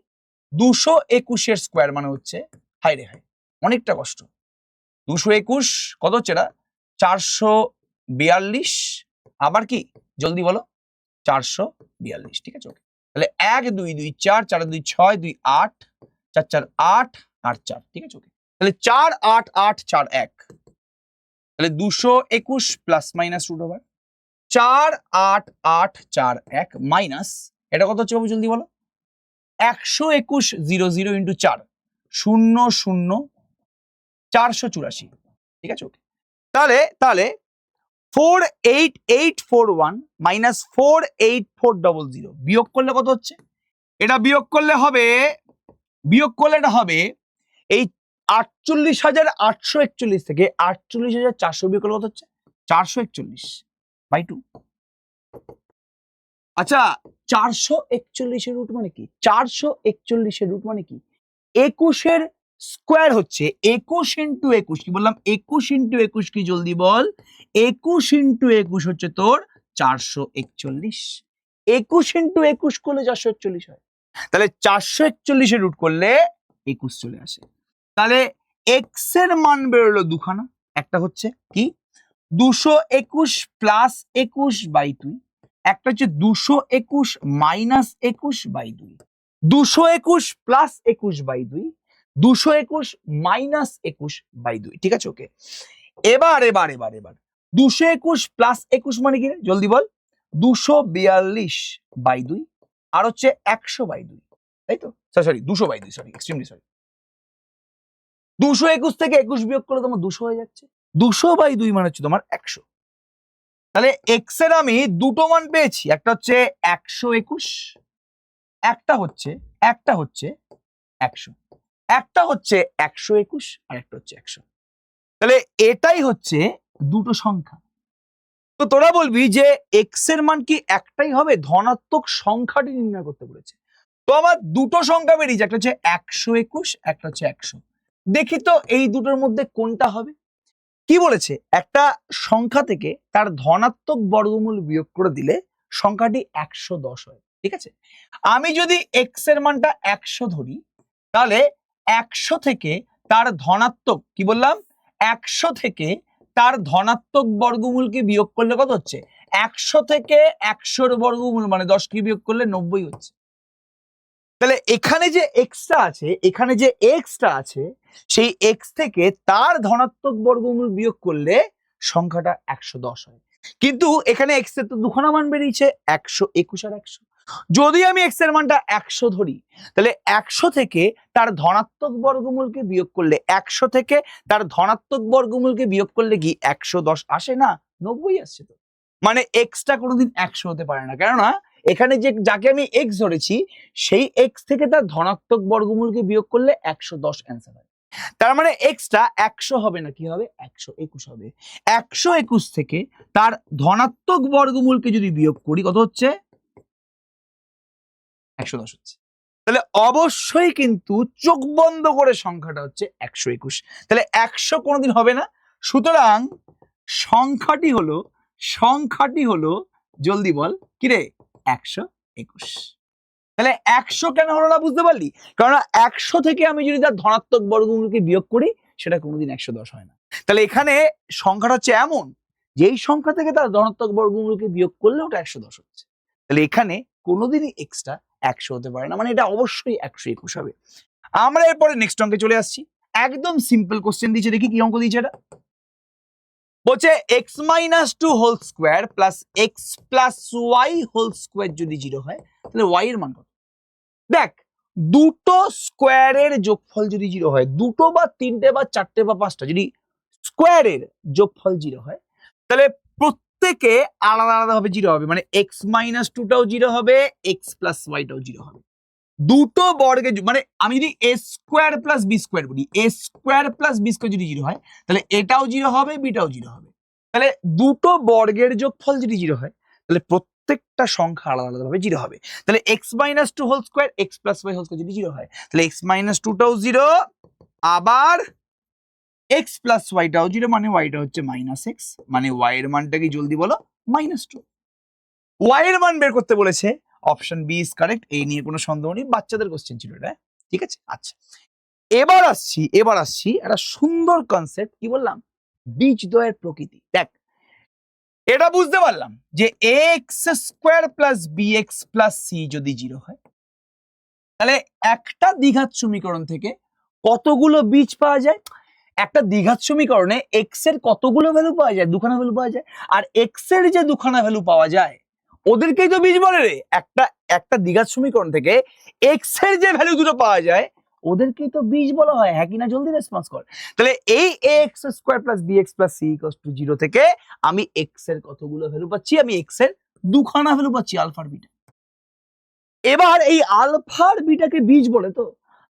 221 এর স্কোয়ার মানে হচ্ছে, হাই রে হাই, অনেকটা কষ্ট। 221 কত হচ্ছে? এটা 442, আবার কি জলদি বলো? 442, ঠিক আছে। ওকে, তাহলে 1 2 2 4 4 2 6 2 8 4 4 8 8 4, ঠিক আছে। ওকে, তাহলে 4 8 8 4 1, তাহলে 221 plus minus root over 4 8 8 4 1 minus, এটা কত হচ্ছে বাবু জলদি বলো? 121 0 0 ইন্টু 4 0 0 484, ঠিক আছে। ওকে, তাহলে তাহলে 48841 মাইনাস 48400 বিয়োগ করলে কত হচ্ছে? এটা বিয়োগ করলে এটা হবে এই 48,841 থেকে 48,400 বিয়োগ করলে কত হচ্ছে? 441 বাই 2। আচ্ছা, 441 এর রুট মানে কি? 441 এর রুট মানে কি? 21 এর স্কোয়ার হচ্ছে 21 ইন্টু 21, কি বললাম? 21 ইন্টু 21 কি জলদি বল? 21 ইন্টু 21 হচ্ছে তোর 441। 21 ইন্টু 21 করলে 441 হয়। তাহলে 441 এর রুট করলে 21 চলে আসে। তাহলে এক্স এর মান বেরোলো দুখানা, একটা হচ্ছে কি 221 প্লাস 21 বাই 2, একটা হচ্ছে 221 minus 21 by 2। 221 plus 21 by 2, 221 minus 21 by 2, ঠিক আছে। ওকে, এবার 221 প্লাস 21 মানে কি জলদি বল? 242 বাই 2 আর হচ্ছে 100 বাই 2, তাই তো? Sorry 200 by 2, sorry extremely sorry. 221 থেকে 21 বিয়োগ করে তোমার 200 হয়ে যাচ্ছে। 200 বাই 2 মানে হচ্ছে তোমার 100। তাহলে এক্স এর আমি দুটো মান পেয়েছি, একটা হচ্ছে 121, একটা হচ্ছে 100, একটা হচ্ছে 121 আর একটা হচ্ছে 100। তাহলে এটাই হচ্ছে দুটো সংখ্যা। তো তোরা বলবি যে এক্স এর মান কি একটাই হবে? ধনাত্মক সংখ্যাটি নির্ণয় করতে বলেছে। তো আমার দুটো সংখ্যা বেরিয়েছে, একটা হচ্ছে 121, একটা হচ্ছে 100। দেখি তো এই দুটোর মধ্যে কোনটা হবে। কি বলেছে? একটা সংখ্যা থেকে তার ধনাত্মক বর্গমূল বিয়োগ করে দিলে সংখ্যাটি 110 হয়, ঠিক আছে। আমি যদি এক্স এর মানটা 100 ধরি তাহলে 100 থেকে তার ধনাত্মক, কি বললাম, 100 থেকে তার ধনাত্মক বর্গমূলকে বিয়োগ করলে কত হচ্ছে? 100 থেকে 100 বর্গমূল মানে 10 কি বিয়োগ করলে 90 হচ্ছে। তাহলে এখানে যে এক্সটা আছে সেই এক্স থেকে তার ধনাত্মক বর্গমূল বিয়োগ করলে সংখ্যাটা 110 হয়। কিন্তু এখানে এক্স এর তো দুখানা মান বেরিয়েছে, 121 আর 100। যদি আমি এক্স এর মানটা 100 ধরি তাহলে 100 থেকে তার ধনাত্মক বর্গমূলকে বিয়োগ করলে 100 থেকে তার ধনাত্মক বর্গমূলকে বিয়োগ করলে কি 110 আসে না? 90 আসছে। তো মানে এক্সটা কোনোদিন 100 হতে পারে না, কেননা এখানে যে যাকে আমি এক্স ধরেছি সেই এক্স থেকে তার ধনাত্মক বর্গমূলকে বিয়োগ করলে 110 অ্যান্সার হয়। তার মানে এক্সটা 100 হবে না, কি হবে? 121 হবে। 121 থেকে তার ধনাত্মক বর্গমূলকে যদি বিয়োগ করি কত হচ্ছে? 110 হচ্ছে। তাহলে অবশ্যই কিন্তু চোখ বন্ধ করে সংখ্যাটা হচ্ছে 121। তাহলে 100 কোনোদিন হবে না। সুতরাং সংখ্যাটি হলো জলদি বল কি রে? 121। তাহলে 100 কেন হলো না বুঝতে পারলি? কারণ 100 থেকে আমি যদি তার ধনাত্মক বর্গমূলকে বিয়োগ করি সেটা কোনোদিন 110 হয় না। তাহলে এখানে সংখ্যাটা হচ্ছে এমন যে এই সংখ্যা থেকে তার ধনাত্মক বর্গমূলকে বিয়োগ করলে ওটা 110 হচ্ছে। তাহলে এখানে কোনোদিনই এক্সটা 100 হতে পারে না, মানে এটা অবশ্যই 121 হবে। আমরা এরপরে নেক্সট অঙ্কে চলে আসছি। একদম সিম্পল কোশ্চেন দিয়েছে, দেখি কি অঙ্ক দিয়েছে এটা। বলছে x minus two whole square plus x plus y whole square যদি 0 হয় তাহলে ওয়াই এর মান কত? দেখ, দুটো স্কোয়ারের যোগফল যদি 0 হয়, দুটো বা তিনটে বা চারটে বা পাঁচটা যদি স্কোয়ারের যোগফল 0 হয়, তাহলে প্রত্যেকে আলাদা আলাদা ভাবে 0 হবে। মানে এক্স মাইনাস টুটাও 0 হবে, এক্স প্লাস ওয়াইটাও 0 হবে। দুটো বর্গের মানে আমি যদি এ স্কোয়ার প্লাস বি স্কোয়ার বলি, এ স্কোয়ার প্লাস বি স্কোয়ার যদি 0 হয় তাহলে এটাও 0 হবে, বিটাও 0 হবে। তাহলে দুটো বর্গের যোগফল যদি 0 হয় তাহলে প্রত্যেকটা সংখ্যা আলাদা আলাদা ভাবে 0 হবে। তাহলে x minus two whole square x plus y whole square যদি 0 হয় তাহলে এক্স মাইনাস টুটাও 0, আবার এক্স প্লাস ওয়াইটাও 0, মানে ওয়াইটা হচ্ছে মাইনাস এক্স, মানে ওয়াই এর মানটা কি জলদি বলো? -2। ওয়াই এর মান বের করতে বলেছে, অপশন বি ইজ কারেক্ট, এই নিয়ে কোনো সন্দেহ নেই, বাচ্চাদের কোশ্চেন ছিল এটা, ঠিক আছে? আচ্ছা, এবার আসছি একটা সুন্দর কনসেপ্ট, কি বললাম? বীজদ্বয়ের প্রকৃতি। দেখ, এটা বুঝতে পারলাম যে x square plus b x plus c যদি 0 হয় তাহলে একটা দ্বিঘাত সমীকরণ থেকে কতগুলো বীজ পাওয়া যায়? একটা দ্বিঘাত সমীকরণে এক্স এর কতগুলো ভ্যালু পাওয়া যায়? দুখানা ভ্যালু পাওয়া যায়। আর এক্স এর যে দুখানা ভ্যালু পাওয়া যায় ওদেরকেই তো বীজ বলে রে। একটা দ্বিঘাত সমীকরণ থেকে এক্স এর যে ভ্যালু দুটো পাওয়া যায় ওদেরকেই তো বীজ বলা হয়। হ্যাঁ কিনা জলদি রেসপন্স কর। তাহলে এই x square plus b x plus c equals to 0 থেকে আমি এক্স এর কতগুলো ভ্যালু পাচ্ছি? আমি এক্স এর দুখানা ভ্যালু পাচ্ছি, আলফা আর বিটা। এবার এই আলফা আর বিটাকে বীজ বলে, তো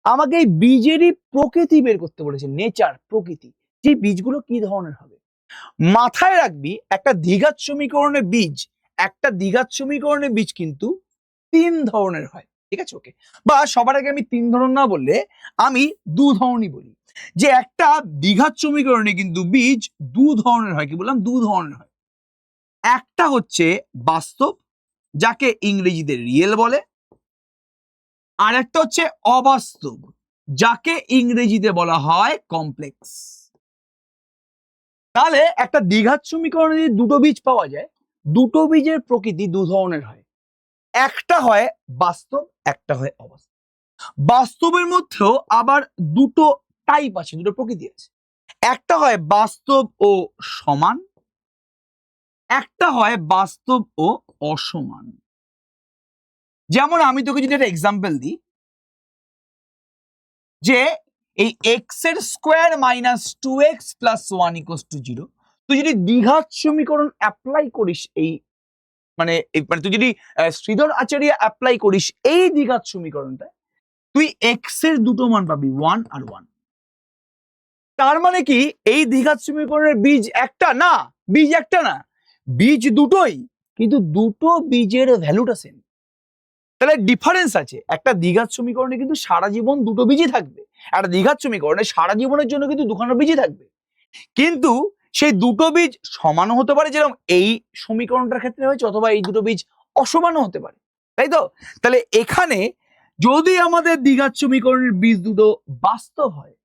আমাকে এই বীজেরই প্রকৃতি বের করতে বলেছে, নেচার, প্রকৃতি, যে বীজগুলো কি ধরনের হবে। মাথায় রাখবি, একটা দ্বিঘাত সমীকরণের বীজ কিন্তু 3 ধরনের হয়, ঠিক আছে? ওকে, বা সবার আগে আমি 3 ধরন না বললে আমি 2 ধরনই বলি, যে একটা দ্বিঘাত সমীকরণে কিন্তু বীজ 2 ধরনের হয়। কি বললাম? 2 ধরনের হয়। একটা হচ্ছে বাস্তব, যাকে ইংরেজিতে রিয়েল বলে, আর একটা হচ্ছে অবাস্তব, যাকে ইংরেজিতে বলা হয় কমপ্লেক্স। তাহলে একটা দ্বিঘাত সমীকরণে যদি দুটো বীজ পাওয়া যায়, দুটো বীজের প্রকৃতি 2 ধরনের হয়। একটা হয় বাস্তব, একটা হয় অবাস্তব। বাস্তবের মধ্যেও আবার দুটো টাইপ আছে, দুটো প্রকৃতি আছে। একটা হয় বাস্তব ও সমান, একটা হয় বাস্তব ও অসমান। যেমন আমি তোকে যদি একটা এক্সাম্পল দিই, যে এই এক্স এর square minus 2x plus 1 equals to 0, তুই যদি দ্বিঘাত সমীকরণ অ্যাপ্লাই করিস, এই মানে তুই যদি শ্রীধর আচার্য অ্যাপ্লাই করিস এই দ্বিঘাত সমীকরণটা, তুই এক্স এর দুটো মান পাবি, 1 আর 1। তার মানে কি এই দ্বিঘাত সমীকরণের বীজ একটা না, বীজ দুটোই, কিন্তু দুটো বীজের ভ্যালুটা সেম। তাহলে ডিফারেন্স আছে। একটা দ্বিঘাত সমীকরণে কিন্তু সারা জীবন দুটো বীজই থাকবে, একটা দ্বিঘাত সমীকরণে সারা জীবনের জন্য কিন্তু দুখানা বীজই থাকবে, কিন্তু সেই দুটো বীজ সমানও হতে পারে, যেরকম এই সমীকরণটার ক্ষেত্রে হয়েছে, অথবা এই দুটো বীজ অসমানও হতে পারে, তাই তো? তাহলে এখানে যদি আমাদের দ্বিঘাত সমীকরণের বীজ দুটো বাস্তব হয়,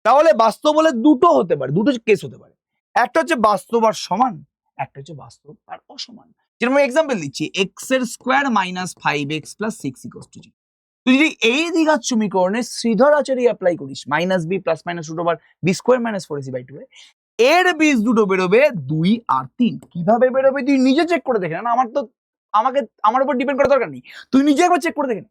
তাহলে বাস্তব বলে দুটো হতে পারে, দুটো কেস হতে পারে। একটা হচ্ছে বাস্তব আর সমান, একটা হচ্ছে বাস্তব আর অসমান। যেরকম এক্সাম্পল দিচ্ছি, এক্স এর square minus 5x plus 6 equals to 0। তুই যদি এই দ্বিঘাত সমীকরণে শ্রীধর আচার্য অ্যাপ্লাই করিস, minus b plus minus root over b square minus 4ac/2, এর বীজ দুটো বেরোবে 2 আর 3। কিভাবে বেরোবে তুই নিজে চেক করে দেখে না, আমার উপর ডিপেন্ড করার দরকার নেই, তুই নিজে একবার চেক করে দেখে।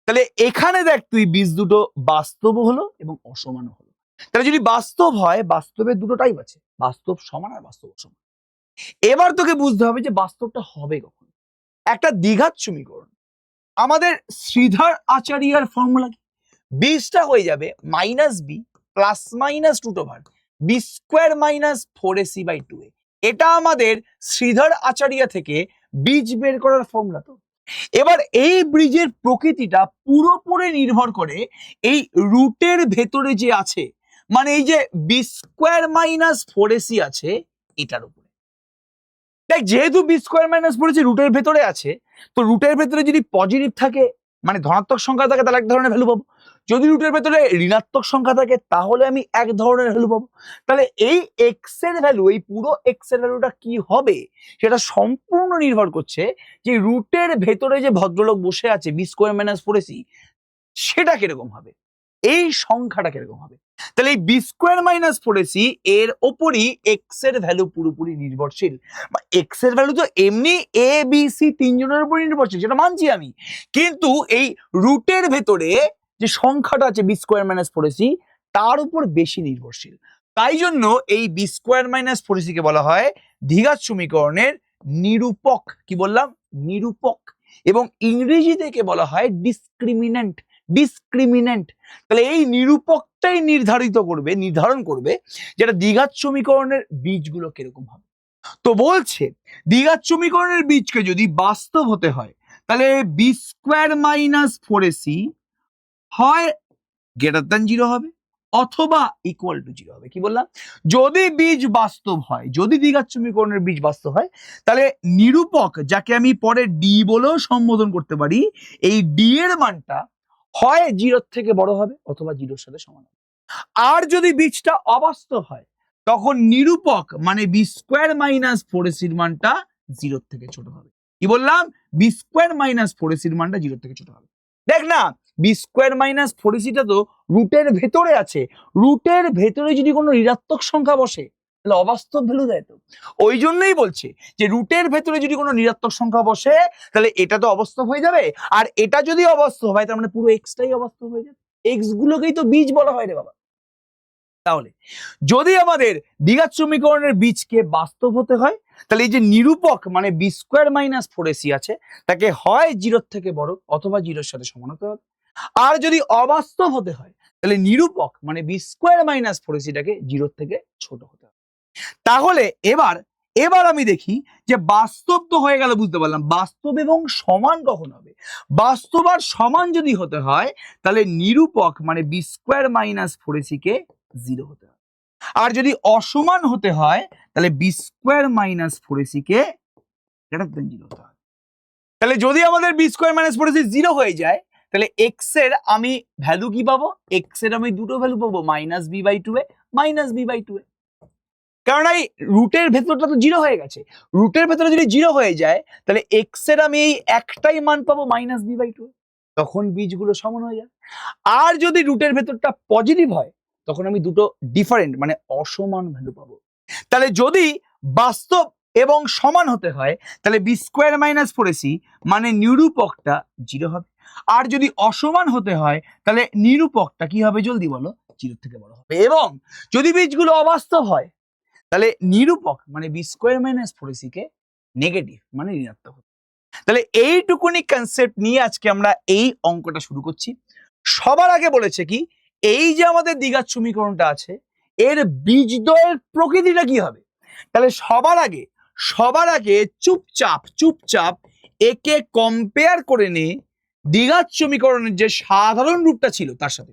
তাহলে এখানে দেখ, তুই বীজ দুটো বাস্তব হলো এবং অসমানও হলো। তাহলে যদি বাস্তব হয়, বাস্তবের দুটো টাইপ আছে, বাস্তব সমান আর বাস্তব অসমান। এবার তোকে বুঝতে হবে যে বাস্তবটা হবে কখন। একটা দ্বিঘাত সমীকরণ, আমাদের শ্রীধর আচার্যের ফর্মুলা কি? বীজটা হয়ে যাবে minus b plus minus root over b square minus 4ac/2a। এটা আমাদের শ্রীধর আচার্য থেকে বীজ বের করার ফর্মুলা। তো এবার এই ব্রিজের প্রকৃতিটা পুরোপুরি নির্ভর করে এই রুটের ভেতরে যে আছে, মানে এই যে বি স্কোয়ার মাইনাস 4ac আছে এটার উপরে। দেখ, যেহেতু বি স্কোয়ার মাইনাস 4ac রুটের ভেতরে আছে, তো রুটের ভেতরে যদি পজিটিভ থাকে, মানে ধনাত্মক সংখ্যা থাকে, তাহলে এক ধরনের ভ্যালু পাবো। যদি রুটের ভেতরে ঋণাত্মক সংখ্যা থাকে তাহলে আমি এক ধরনের ভ্যালু পাবো। তাহলে এই এক্স এর ভ্যালু, এই পুরো এক্স এর ভ্যালুটা কি হবে সেটা সম্পূর্ণ নির্ভর করছে যে রুটের ভেতরে যে ভদ্রলোক বসে আছে বি স্কোয়ার মাইনাস 4ac, সেটা কিরকম হবে। এই সংখ্যাটা কিরকম হবে? তাহলে এই বি স্কোয়ার মাইনাস 4ac এর ওপরই এক্স এর ভ্যালু পুরোপুরি নির্ভরশীল। এক্স এর ভ্যালু তো এমনি এ বি সি তিনজনের উপর নির্ভরশীল, সেটা মানছি আমি, কিন্তু এই রুটের ভেতরে যে সংখ্যাটা আছে বি স্কোয়ার মাইনাস 4ac তার উপর বেশি নির্ভরশীল। তাই জন্য এই বি স্কোয়ার মাইনাস 4ac কে বলা হয় দ্বিঘাত সমীকরণের নিরূপক। কি বললাম? নিরূপক। এবং ইংরেজিতে কে বলা হয় ডিসক্রিমিন্যান্ট। ডিসক্রিমিন্যান্ট। তাহলে এই নিরূপকটাই নির্ধারণ করবে যেটা দ্বিঘাত সমীকরণের বীজগুলো কিরকম হবে। তো বলছে দ্বিঘাত সমীকরণের বীজকে যদি বাস্তব হতে হয় তাহলে বি স্কোয়ার মাইনাস 4ac হয় গ্রেটার দ্যান 0 হবে অথবা ইকুয়াল টু 0 হবে। কি বললাম? যদি বীজ বাস্তব হয়, যদি দ্বিঘাত সমীকরণের বীজ বাস্তব হয়, তাহলে নিরূপক, যাকে আমি পরে ডি বলেও সম্বোধন করতে পারি, এই ডি এর মানটা হয় 0 থেকে বড় হবে অথবা 0-র সাথে সমান হবে। আর যদি বীজটা অবাস্তব হয় তখন নিরূপক মানে বি স্কোয়ার মাইনাস 4ac এর মানটা 0 থেকে ছোট হবে। কি বললাম? বি স্কোয়ার মাইনাস 4ac এর মানটা 0 থেকে ছোট হবে। দেখ না, বি স্কোয়ার মাইনাস 4ac টা তো রুটের ভেতরে আছে। রুটের ভেতরে যদি কোনো ঋণাত্মক সংখ্যা বসে তাহলে অবাস্তব ভ্যালু দেয়। তো ওই জন্যই বলছে যে রুটের ভেতরে যদি কোনো ঋণাত্মক সংখ্যা বসে তাহলে এটা তো অবাস্তব হয়ে যাবে, আর এটা যদি অবাস্তব হয় তার মানে পুরো এক্সটাই অবাস্তব হয়ে যাবে। এক্স গুলোকেই তো বীজ বলা হয় রে বাবা। তাহলে যদি আমাদের দ্বিঘাত সমীকরণের বীজকে বাস্তব হতে হয় তাহলে এই যে নিরূপক মানে বি স্কোয়ার মাইনাস 4ac আছে তাকে হয় 0 থেকে বড় অথবা 0-র সাথে সমান হতে হবে। আর যদি অবাস্তব হতে হয় তাহলে নিরূপক মানে বি স্কোয়ার মাইনাস 4ac টাকে 0 থেকে ছোট হতে হবে। তাহলে এবার আমি দেখি যে বাস্তব তো হয়ে গেল, বুঝতে পারলাম বাস্তব এবং সমান কখন হবে। বাস্তব আর সমান যদি হতে হয় তাহলে নিরূপক মানে বি স্কোয়ার মাইনাস 4ac কে 0 হতে হবে। আর যদি অসমান হতে হয় তাহলে b square minus 4ac k greater than 0 হতে হবে। তাহলে যদি আমাদের বি স্কোয়ার মাইনাস 4ac 0 হয়ে যায় তাহলে এক্স এর আমি ভ্যালু কি পাবো? এক্স এর আমি দুটো ভ্যালু পাবো, minus b by 2 a, minus b by 2 a. কারণ এই রুটের ভেতরটা তো 0 হয়ে গেছে। রুটের ভেতরে যদি 0 হয়ে যায় তাহলে এক্স এর আমি এই একটাই মান পাবো, মাইনাস বি বাই 2। তখন বীজগুলো সমান হয়ে যায়। আর যদি রুটের ভেতরটা পজিটিভ হয় তখন আমি দুটো ডিফারেন্ট মানে অসমান ভ্যালু পাবো। তাহলে যদি বাস্তব এবং সমান হতে হয় তাহলে বি স্কোয়ার মাইনাস 4ac মানে নিরূপকটা 0 হবে। আর যদি অসমান হতে হয় তাহলে নিরূপকটা কি হবে জলদি বলো? 0 থেকে বড় হবে। এবং যদি বীজগুলো অবাস্তব হয় তাহলে নিরূপক মানে বি স্কোয়ার মাইনাস 4ac কে নেগেটিভ মানে ঋণাত্মক হবে। তাহলে এইটুকুনি কনসেপ্ট নিয়ে আজকে আমরা এই অঙ্কটা শুরু করছি। সবার আগে বলেছে কি, এই যে আমাদের দ্বিঘাত সমীকরণটা আছে এর বীজদ্বয়ের প্রকৃতিটা কি হবে। তাহলে সবার আগে চুপচাপ একে কম্পেয়ার করে নে দ্বিঘাত সমীকরণের যে সাধারণ রূপটা ছিল তার সাথে।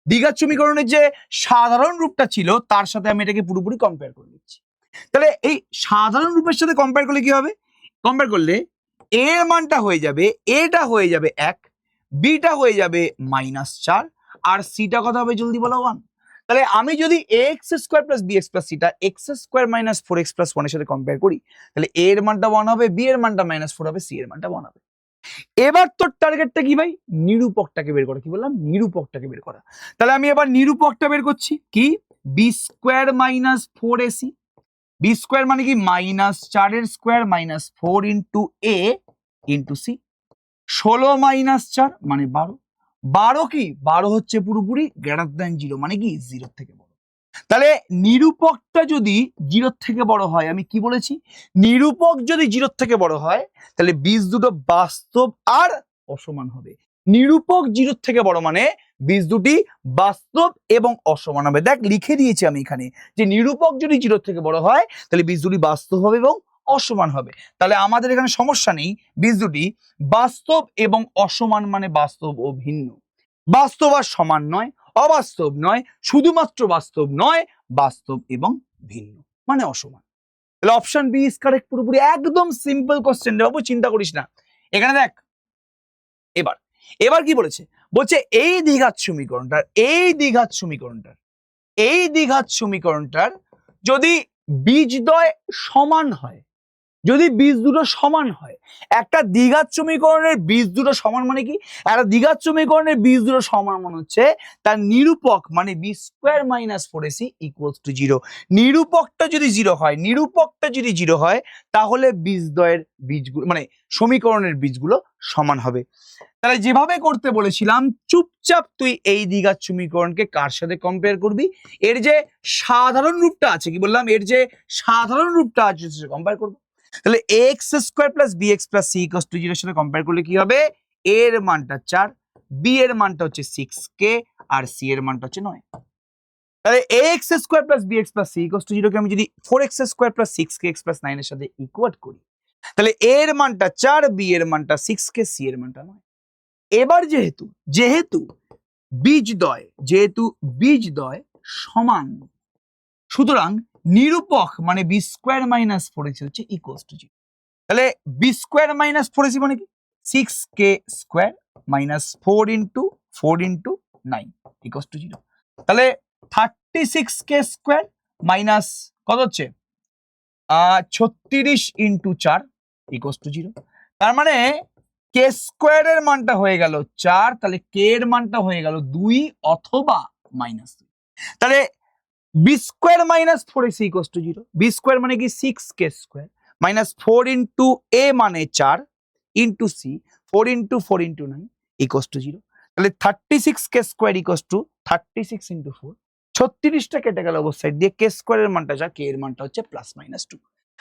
দ্বিঘাত সমীকরণের যে সাধারণ রূপটা ছিল তার সাথে আমি এটাকে পুরোপুরি কম্পেয়ার করে নিচ্ছি। তাহলে এই সাধারণ রূপের সাথে কম্পেয়ার করলে কি হবে? কম্পেয়ার করলে এ এর মানটা হয়ে যাবে, এটা হয়ে যাবে 1, বিটা হয়ে যাবে -4, আর সিটা কথা হবে জলদি বলো 1। তাহলে আমি যদি x square plus b x plus সিটা x square minus 4x plus 1 এর সাথে কম্পেয়ার করি তাহলে এ এর মানটা 1 হবে, বি এর মানটা -4 হবে, সি এর মানটা 1 হবে। এবার তোর টার্গেটটা কি ভাই? নিরূপকটাকে বের করা। কি বললাম? নিরূপকটাকে বের করা। তাহলে আমি এবার নিরূপকটা বের করছি কি, b square minus 4ac। B square মানে কি -4 এর square -4 into a into c. 16 -4 মানে 12। 12 কি? 12 হচ্ছে পুরোপুরি গ্রেটার দ্যান 0 মানে কি 0 থেকে বড়। তাহলে নিরূপকটা যদি 0 থেকে বড় হয়, আমি কি বলেছি? নিরূপক যদি 0 থেকে বড় হয় তাহলে বীজ দুটো বাস্তব আর অসমান হবে। নিরূপক 0 থেকে বড় মানে বীজ দুটি বাস্তব এবং অসমান হবে। দেখ লিখে দিয়েছি আমি এখানে যে নিরূপক যদি 0 থেকে বড় হয় তাহলে বীজ দুটি বাস্তব হবে এবং অসমান হবে। তাহলে আমাদের এখানে সমস্যা নেই, বীজ দুটি বাস্তব এবং অসমান মানে বাস্তব ও ভিন্ন। বাস্তব আর সমান নয়, অবাস্তব নয়, শুধুমাত্র বাস্তব নয়, বাস্তব এবং ভিন্ন মানে অসমান। তাহলে অপশন বি ইজ কারেক্ট। পুরোপুরি একদম সিম্পল কোশ্চেন রে বাবু, চিন্তা করিস না। এখানে দেখ এবার কি বলেছে? বলছে এই দ্বিঘাত সমীকরণটার যদি বীজদ্বয় সমান হয় যদি বীজ দুটো সমান হয়, একটা দ্বিঘাত সমীকরণের বীজ দুটো সমান মানে কি, একটা দ্বিঘাত সমীকরণের বীজ দুটো সমান মানে হচ্ছে তার নিরূপক মানে b square minus 4ac equals to 0। নিরূপকটা যদি 0 হয়, নিরূপকটা যদি 0 হয় তাহলে বীজদ্বয়ের বীজগুলো মানে সমীকরণের বীজগুলো সমান হবে। তাহলে যেভাবে করতে বলেছিলাম, চুপচাপ তুই এই দ্বিঘাত সমীকরণকে কার সাথে কম্পেয়ার করবি, এর যে সাধারণ রূপটা আছে, কি বললাম, এর যে সাধারণ রূপটা আছে সেটা কম্পেয়ার করবো। তাহলে x square plus b x plus c equals to 0 এর সাথে কম্পেয়ার করলে কি হবে, এর মানটা 4, বি এর মানটা হচ্ছে 6k আর সি এর মানটা হচ্ছে 9। তাহলে x square plus b x plus c equals to 0 কে আমি যদি 4x square plus 6k x plus 9 এর সাথে ইকুয়েট করি, তাহলে এর মানটা 4, বি এর মানটা 6k, সি এর মানটা 9। এবার যেহেতু যেহেতু বীজদ্বয় সমান, সুতরাং নিরূপক মানে বি স্কোয়ার মাইনাস 4ac হচ্ছে ইকুয়ালস টু 0। তাহলে বি স্কোয়ার মাইনাস 4ac মানে কি, 6k square minus 4 into 9 equals to 0। তাহলে 36k স্কোয়ার মাইনাস কত হচ্ছে 36 ইন্টু 4 ইকুয়ালস টু 0। তার মানে কে স্কোয়ারের মানটা হয়ে গেল 4, তাহলে কে এর মানটা হয়ে গেল 2 অথবা -2। তাহলে b square minus 4ac equals to 0। B square মানে কি 6k square minus 4 into a মানে 4 into c 4 into 4 into 9 equals to 0। তাহলে 36k square equals to 36 into 4, 36টা কেটে গেল অবস্থা সাইড দিয়ে, কে স্কোয়ারের মানটা যা, কে এর মানটা হচ্ছে +-2।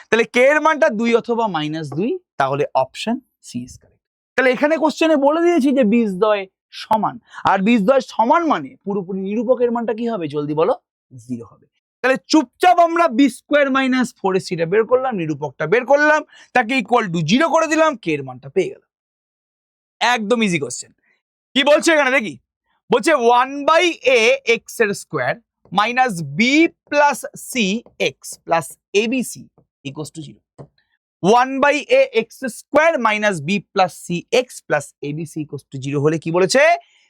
তাহলে কে এর মানটা 2 অথবা -2, তাহলে অপশন সি ইজ কারেক্ট। তাহলে এখানে কোশ্চেনে বলে দিয়েছি যে বীজদ্বয় সমান, আর বীজদ্বয় সমান মানে পুরোপুরি নিরূপকের মানটা কি হবে, জলদি বলো, 0 হবে। তাহলে চুপচাপ আমরা বি স্কোয়ার মাইনাস 4ac টা বের করলাম, নিরূপকটা বের করলাম, তাকে ইকুয়াল টু 0 করে দিলাম, কে এর মানটা পেয়ে গেলাম। একদম ইজি কোশ্চেন। কি বলছে এখানে দেখি, বলছে 1/a x এর square minus b plus c x plus abc equals to 0। 1/a x square minus b plus c x plus abc equals to 0 হলে কি বলেছে,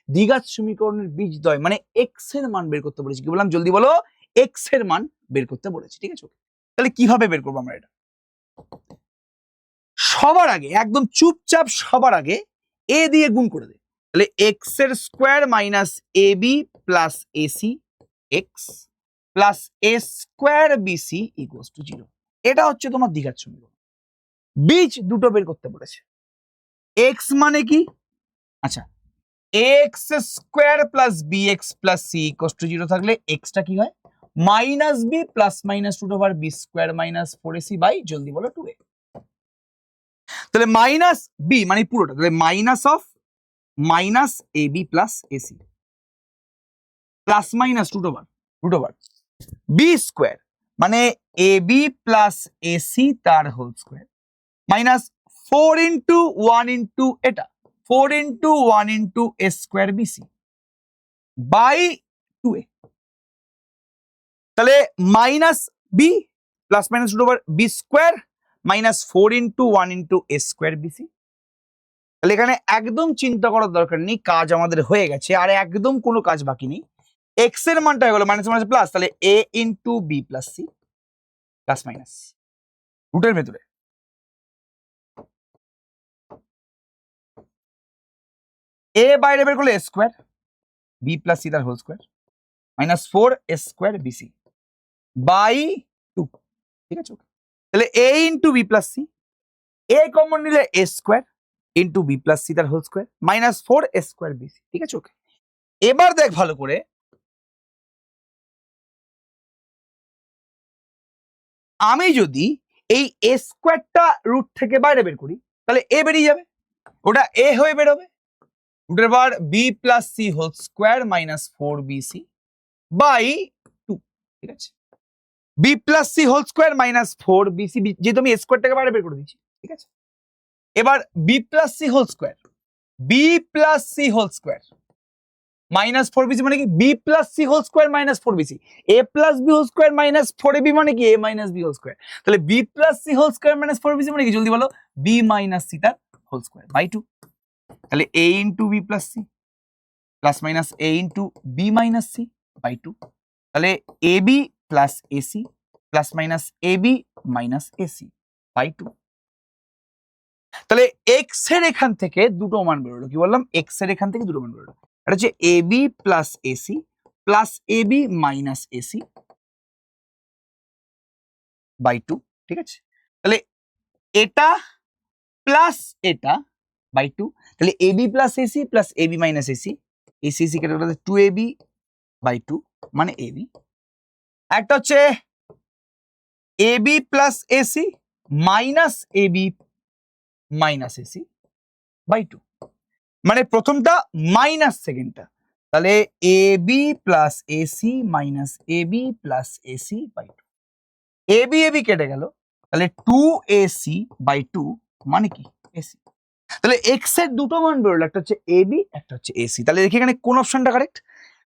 দ্বিঘাত সমীকরণের বীজদ্বয় মানে এক্স এর মান বের করতে বলেছে। কি বললাম, জলদি বলো, এক্স এর মান বের করতে বলেছে, ঠিক আছে। তাহলে কিভাবে বের করবো আমরা এটা, সবার আগে একদম চুপচাপ সবার আগে এ দিয়ে গুণ করে দে। তাহলে এক্স এর square minus a b plus ac x plus a square bc equals to 0। এটা হচ্ছে তোমার দ্বিঘাত সমীকরণ। বীজ দুটো বের করতে বলেছে। এক্স মানে কি, আচ্ছা, x square plus b x plus c equals to 0 থাকলে এক্সটা কি হয়, minus b plus minus root over b square minus 4ac by, জলদি বলো, 2a। তাহলে মাইনাস বি মানে পুরোটা, তাহলে minus of minus a b plus ac plus minus root over b square মানে এ বি প্লাস এসি তার whole square minus 4 into 1 into এটা 4 into 1 into a square BC by 2a। তাহলে minus b plus minus root over b square minus 4 into 1 into a square BC. তাহলে এখানে একদম চিন্তা করার দরকার নেই, কাজ আমাদের হয়ে গেছে, আর একদম কোনো কাজ বাকি নেই। এক্স এর মানটা হয়ে গেল মাইনাস মাইনাস প্লাস, তাহলে a into b plus c plus minus রুটের ভেতরে এ বাইরে বের করলে a square b plus c তার whole square minus 4 a square BC by 2, ঠিক আছে। তাহলে a into b plus c, a common নিলে a square into b plus c তার whole square minus 4 a square BC, ঠিক আছে। ওকে, এবার দেখ ভালো করে, আমি যদি এই এ স্কোয়ারটা রুট থেকে বাইরে বের করি তাহলে এ বেরিয়ে যাবে, ওটা এ হয়ে বেরোবে, রুটের বার b plus c whole square minus 4bc by 2, ঠিক আছে। B plus c whole square minus 4bc, যেহেতু আমি স্কোয়ারটাকে বাইরে বের করে দিচ্ছি, ঠিক আছে। এবার b plus c whole square minus 4bc মানে কি, b plus c whole square minus 4bc, a plus b whole square minus 4ab মানে কি, a minus b whole square. তাহলে b plus c whole square minus 4bc মানে কি, জলদি বলো, b minus c তার হোল স্কোয়ার বাই 2। তাহলে a into b plus c plus minus a into b minus c by 2। তাহলে এ b plus ac plus minus a b minus ac by 2। তাহলে x এর এখান থেকে দুটো মান বেরোলো, কি বললাম, এক্স এর এখান থেকে দুটো মান বেরোলো, এটা হচ্ছে ab plus ac plus ab minus ac by 2, ঠিক আছে। তাহলে এটা প্লাস এটা বাই 2, তাহলে ab plus ac plus ab minus ac, ac ac কেটে গেলে 2ab বাই 2 মানে এবি। একটা হচ্ছে ab plus ac minus ab minus ac by 2, মানে প্রথমটা মাইনাস সেকেন্ডটা, তাহলে ab plus ac minus ab plus ac by 2, ab ab কেটে গেল, তাহলে 2ac বাই 2 মানে কি এসি। তাহলে এক্স এর দুটো মান বেরোলো, একটা হচ্ছে এবি একটা হচ্ছে এসি। তাহলে দেখি এখানে কোন অপশনটা কারেক্ট,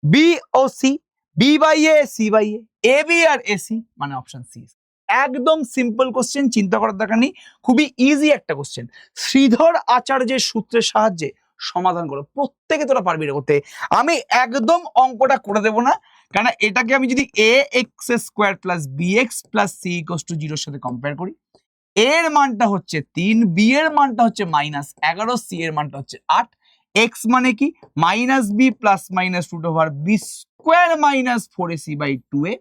বি ও c, b by a c by a, ab আর এসি মানে অপশন সি। একদম সিম্পল কোশ্চেন, চিন্তা করার দরকার নেই, খুবই ইজি একটা কোশ্চেন। শ্রীধর আচার্যের সূত্রের সাহায্যে সমাধান করো, প্রত্যেকে তোরা পারবি এটা করতে। আমি একদম অঙ্কটা করে দেবো না, কারণ এটাকে আমি যদি a x square plus b x plus c equals to 0 সাথে কম্পেয়ার করি, এর মানটা হচ্ছে 3, বি এর মানটা হচ্ছে -11, সি এর মানটা হচ্ছে 8, এক্স মানে কি minus b plus minus root over b square minus 4ac by 2a।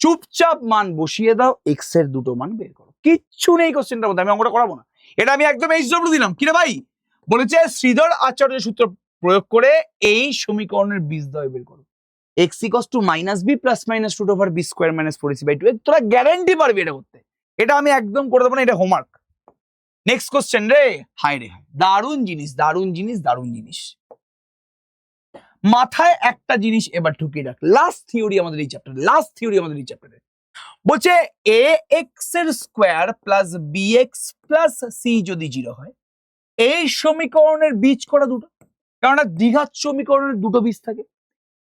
চুপচাপ মান বসিয়ে দাও, এক্স এর দুটো মান বের করো, কিচ্ছু নেই কোশ্চেনটার মধ্যে, আমি অঙ্কটা করাবো না, এটা আমি একদম এইচডব্লিউ দিলাম। কিরে ভাই, বলেছে শ্রীধর আচার্যের সূত্র প্রয়োগ করে এই সমীকরণের বীজদ্বয় বের করো, x equals to minus b plus minus root over b square minus 4ac by 2a। তোরা গ্যারান্টি পারবি এটা করতে, এটা আমি একদম করে দেবো না, এটা হোমওয়ার্ক। নেক্সট কোশ্চেন রে, হাই রে হাই, দারুণ জিনিস দারুণ জিনিস দারুণ জিনিস। মাথায় একটা জিনিস এবার ঢুকিয়ে রাখ, লাস্ট থিওরি আমাদের এই চ্যাপ্টারে, লাস্ট থিওরি আমাদের এই চ্যাপ্টারে বলছে এ এক্স এর square plus b x plus c যদি 0 হয়, এই সমীকরণের বীজ করা দুটো, কারণ দ্বিঘাত সমীকরণের দুটো বীজ থাকে।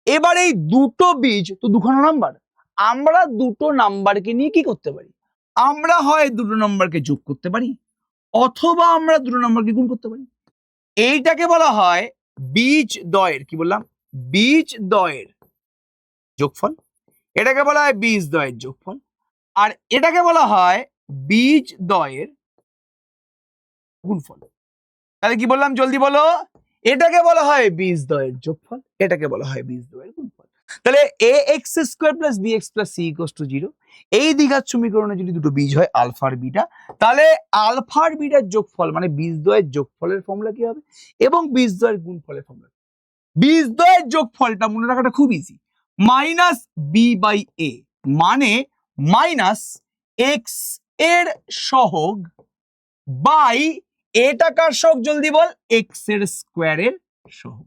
এবার এই দুটো বীজ তো দুখানা নাম্বার, আমরা দুটো নাম্বারকে নিয়ে কি করতে পারি, আমরা হয় দুটো নাম্বারকে যোগ করতে পারি অথবা আমরা দুটো নাম্বারকে গুণ করতে পারি। এইটাকে বলা হয় বীজ দ্বয়ের, কি বললাম, বীজ দ্বয়ের যোগফল, এটাকে বলা হয় বীজ দ্বয়ের যোগফল, আর এটাকে বলা হয় বীজ দ্বয়ের গুণফল। তাহলে কি বললাম জলদি বলো, এটাকে বলা হয় বীজ দ্বয়ের যোগফল, এটাকে বলা হয় বীজ দ্বয়ের গুণফল। তাহলে a x square plus b x plus c equals to 0, এই দ্বিঘাত সমীকরণে যদি দুটো বীজ হয় আলফা আর বিটা, তাহলে আলফা আর বিটার যোগফল মানে বীজ দ্বয়ের যোগফলের ফর্মুলা কি হবে, এবং বীজ দ্বয়ের গুণফলের ফর্মুলা। বীজ দ্বয়ের যোগফলটা মনে রাখাটা খুব ইজি, মাইনাস বি বাই এ মানে মাইনাস এক্স এর সহগ বাই এটা কার সহগ জলদি বল, এক্স এর স্কোয়ারের সহগ।